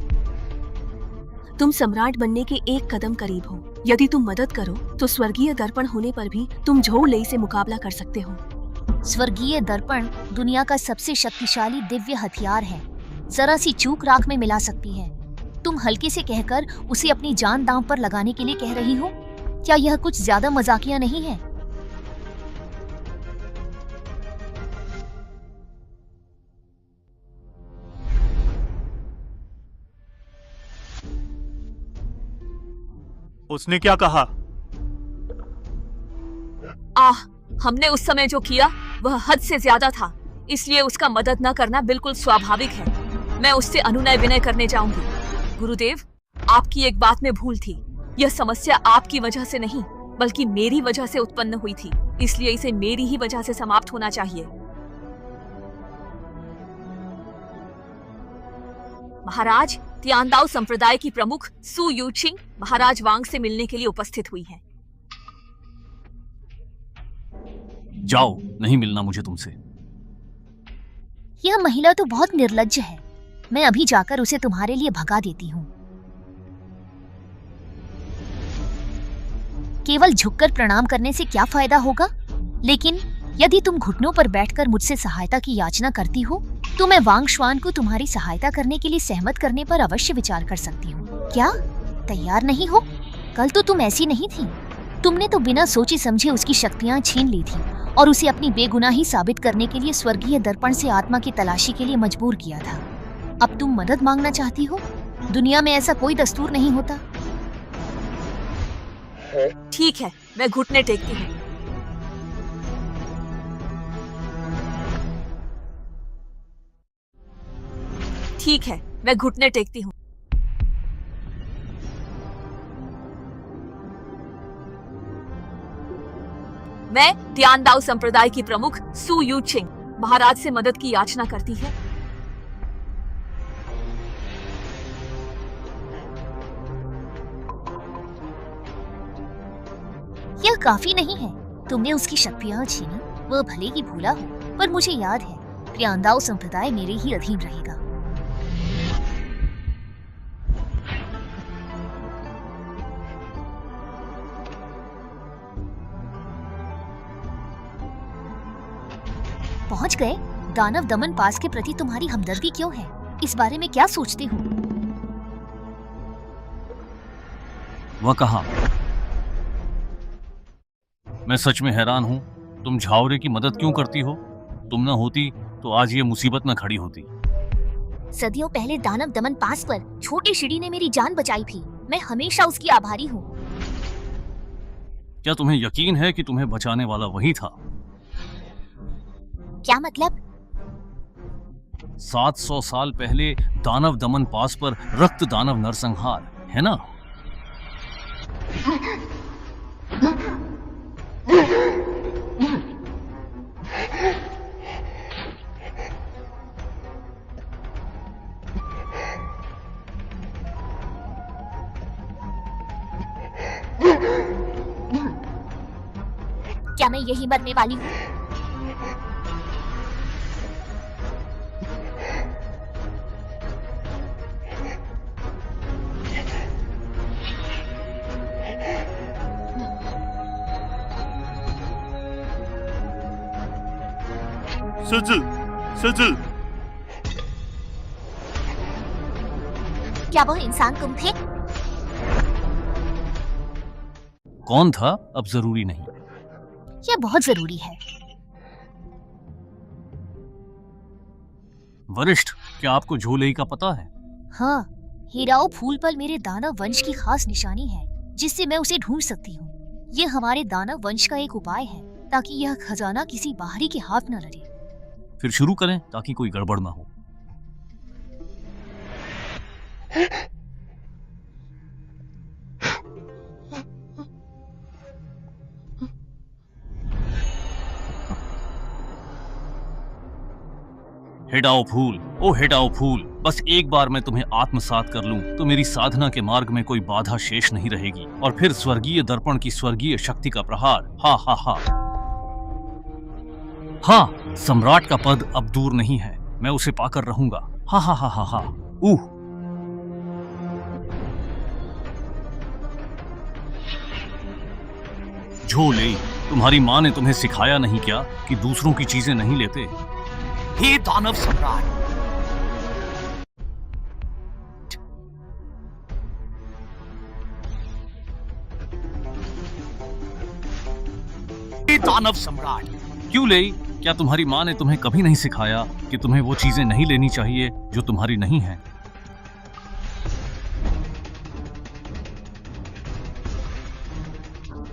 तुम सम्राट बनने के एक कदम करीब हो। यदि तुम मदद करो तो स्वर्गीय दर्पण होने पर भी तुम झो लेई से मुकाबला कर सकते हो। स्वर्गीय दर्पण दुनिया का सबसे शक्तिशाली दिव्य हथियार है। जरा सी चूक राख में मिला सकती है। तुम हल्के से कहकर उसे अपनी जान दांव पर लगाने के लिए कह रही हो? क्या यह कुछ ज्यादा मजाकिया नहीं है? उसने क्या कहा? हमने उस समय जो किया वह हद से ज्यादा था, इसलिए उसका मदद न करना बिल्कुल स्वाभाविक है। मैं उससे अनुनय विनय करने जाऊंगी। गुरुदेव, आपकी एक बात में भूल थी। यह समस्या आपकी वजह से नहीं बल्कि मेरी वजह से उत्पन्न हुई थी, इसलिए इसे मेरी ही वजह से समाप्त होना चाहिए। महाराज, त्यानदाओ संप्रदाय की प्रमुख सू यूचिंग महाराज वांग से मिलने के लिए उपस्थित हुई है। जाओ, नहीं मिलना मुझे तुमसे। यह महिला तो बहुत निर्लज्ज है। मैं अभी जाकर उसे तुम्हारे लिए भगा देती हूँ। केवल झुककर प्रणाम करने से क्या फायदा होगा? लेकिन यदि तुम घुटनों पर बैठकर मुझसे सहायता की याचना करती हो तो मैं वांग शुआन को तुम्हारी सहायता करने के लिए सहमत करने पर अवश्य विचार कर सकती हूँ। क्या तैयार नहीं हो? कल तो तुम ऐसी नहीं थी। तुमने तो बिना सोचे समझे उसकी शक्तियाँ छीन ली थी और उसे अपनी बेगुनाही साबित करने के लिए स्वर्गीय दर्पण से आत्मा की तलाशी के लिए मजबूर किया था। अब तुम मदद मांगना चाहती हो? दुनिया में ऐसा कोई दस्तूर नहीं होता। ठीक है, मैं घुटने टेकती हूँ। ठीक है, मैं घुटने टेकती हूँ। मैं त्यानदाओ संप्रदाय की प्रमुख सू यूचिंग महाराज से मदद की याचना करती है। यह काफी नहीं है। तुमने उसकी शक्तियाँ छीनी, वह भले ही भूला हो, पर मुझे याद है त्यानदाओ संप्रदाय मेरे ही अधीन रहेगा। पहुंच गए? दानव दमन पास के प्रति तुम्हारी हमदर्दी क्यों है? इस बारे में क्या सोचते हो? वह कहा। मैं सच में हैरान हूँ, तुम झावरे की मदद क्यों करती हो? तुम न होती तो आज ये मुसीबत न खड़ी होती। सदियों पहले दानव दमन पास पर छोटे शिडी ने मेरी जान बचाई थी। मैं हमेशा उसकी आभारी हूँ। क्या तुम्हें यकीन है कि तुम्हें बचाने वाला वही था? क्या मतलब? 700 साल पहले दानव दमन पास पर रक्त दानव नरसंहार, है ना? क्या मैं यही मरने वाली हूँ? क्या वह इंसान तुम थे? कौन था अब जरूरी नहीं। यह बहुत जरूरी है। वरिष्ठ, क्या आपको झोलेई का पता है? हाँ, हीराओ फूल पर मेरे दानव वंश की खास निशानी है, जिससे मैं उसे ढूंढ सकती हूँ। ये हमारे दानव वंश का एक उपाय है, ताकि यह खजाना किसी बाहरी के हाथ न लगे। फिर शुरू करें ताकि कोई गड़बड़ ना हो। हेडाओ फूल, ओ हेडाओ फूल, बस एक बार मैं तुम्हें आत्मसात कर लूं तो मेरी साधना के मार्ग में कोई बाधा शेष नहीं रहेगी और फिर स्वर्गीय दर्पण की स्वर्गीय शक्ति का प्रहार। हा हा हा। हाँ, सम्राट का पद अब दूर नहीं है, मैं उसे पाकर रहूंगा। हा हा हा हा हा। झोलेई, तुम्हारी माँ ने तुम्हें सिखाया नहीं क्या कि दूसरों की चीजें नहीं लेते? हे दानव सम्राट, हे दानव सम्राट, क्यों लेई? क्या तुम्हारी माँ ने तुम्हें कभी नहीं सिखाया कि तुम्हें वो चीजें नहीं लेनी चाहिए जो तुम्हारी नहीं है?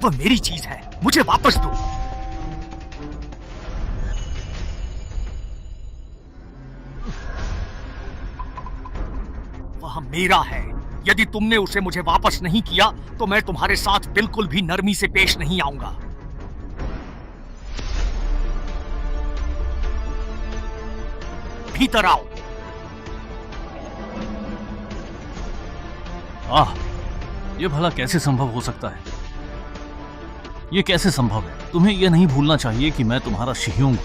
वह मेरी चीज है, मुझे वापस दो। वह मेरा है। यदि तुमने उसे मुझे वापस नहीं किया तो मैं तुम्हारे साथ बिल्कुल भी नरमी से पेश नहीं आऊंगा। भीतर आओ। ये भला कैसे संभव हो सकता है? ये कैसे संभव है? तुम्हें यह नहीं भूलना चाहिए कि मैं तुम्हारा शिह्योंग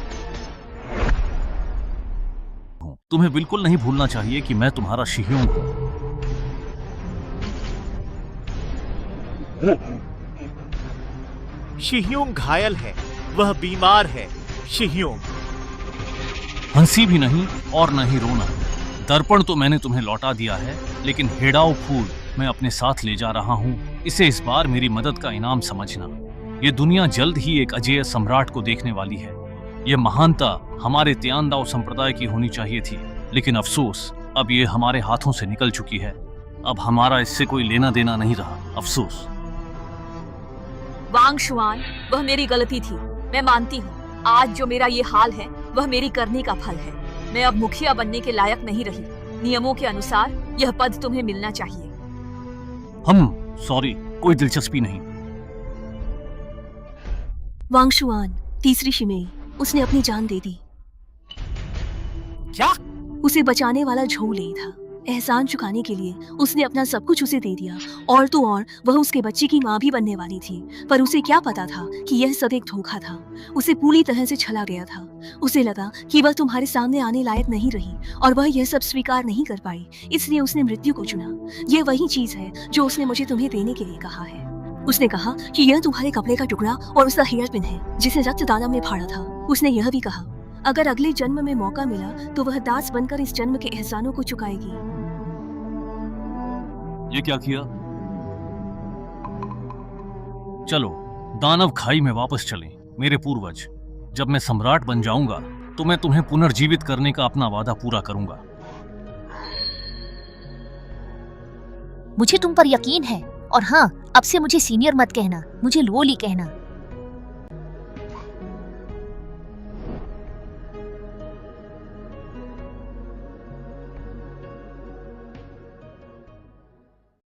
हूं। तुम्हें बिल्कुल नहीं भूलना चाहिए कि मैं तुम्हारा शिह्योंग हूं। शिह्योंग घायल है, वह बीमार है। शिह्योंग हंसी भी नहीं और न ही रोना। दर्पण तो मैंने तुम्हें लौटा दिया है, लेकिन हेडाओ फूल मैं अपने साथ ले जा रहा हूं। इसे इस बार मेरी मदद का इनाम समझना। ये दुनिया जल्द ही एक अजेय सम्राट को देखने वाली है। ये महानता हमारे तियांदाओ संप्रदाय की होनी चाहिए थी, लेकिन अफसोस अब ये हमारे हाथों से निकल चुकी है। अब हमारा इससे कोई लेना देना नहीं रहा। अफसोस। वांग शुआन, वह मेरी गलती थी, मैं मानती हूँ। आज जो मेरा ये हाल है वह मेरी करनी का फल है। मैं अब मुखिया बनने के लायक नहीं रही। नियमों के अनुसार यह पद तुम्हें मिलना चाहिए। सॉरी, कोई दिलचस्पी नहीं। वांग शुआन, तीसरी शिमेई, उसने अपनी जान दे दी। क्या? उसे बचाने वाला झोलेई था। एहसान चुकाने के लिए उसने अपना सब कुछ उसे दे दिया, और तो और वह उसके बच्चे की माँ भी बनने वाली थी। पर उसे क्या पता था कि यह सब एक धोखा था। उसे पूरी तरह से छला गया था। उसे लगा कि वह तुम्हारे सामने आने लायक नहीं रही और वह यह सब स्वीकार नहीं कर पाई, इसलिए उसने मृत्यु को चुना। यह वही चीज है जो उसने मुझे तुम्हें देने के लिए कहा है। उसने कहा कि यह तुम्हारे कपड़े का टुकड़ा और उसका हेयर पिन है जिसे रक्त दानव ने फाड़ा था। उसने यह भी कहा, अगर अगले जन्म में मौका मिला तो वह दास बनकर इस जन्म के एहसानों को चुकाएगी। ये क्या किया? चलो दानव खाई में वापस चलें। मेरे पूर्वज, जब मैं सम्राट बन जाऊंगा तो मैं तुम्हें पुनर्जीवित करने का अपना वादा पूरा करूंगा। मुझे तुम पर यकीन है। और हाँ, अब से मुझे सीनियर मत कहना, मुझे लोली कहना।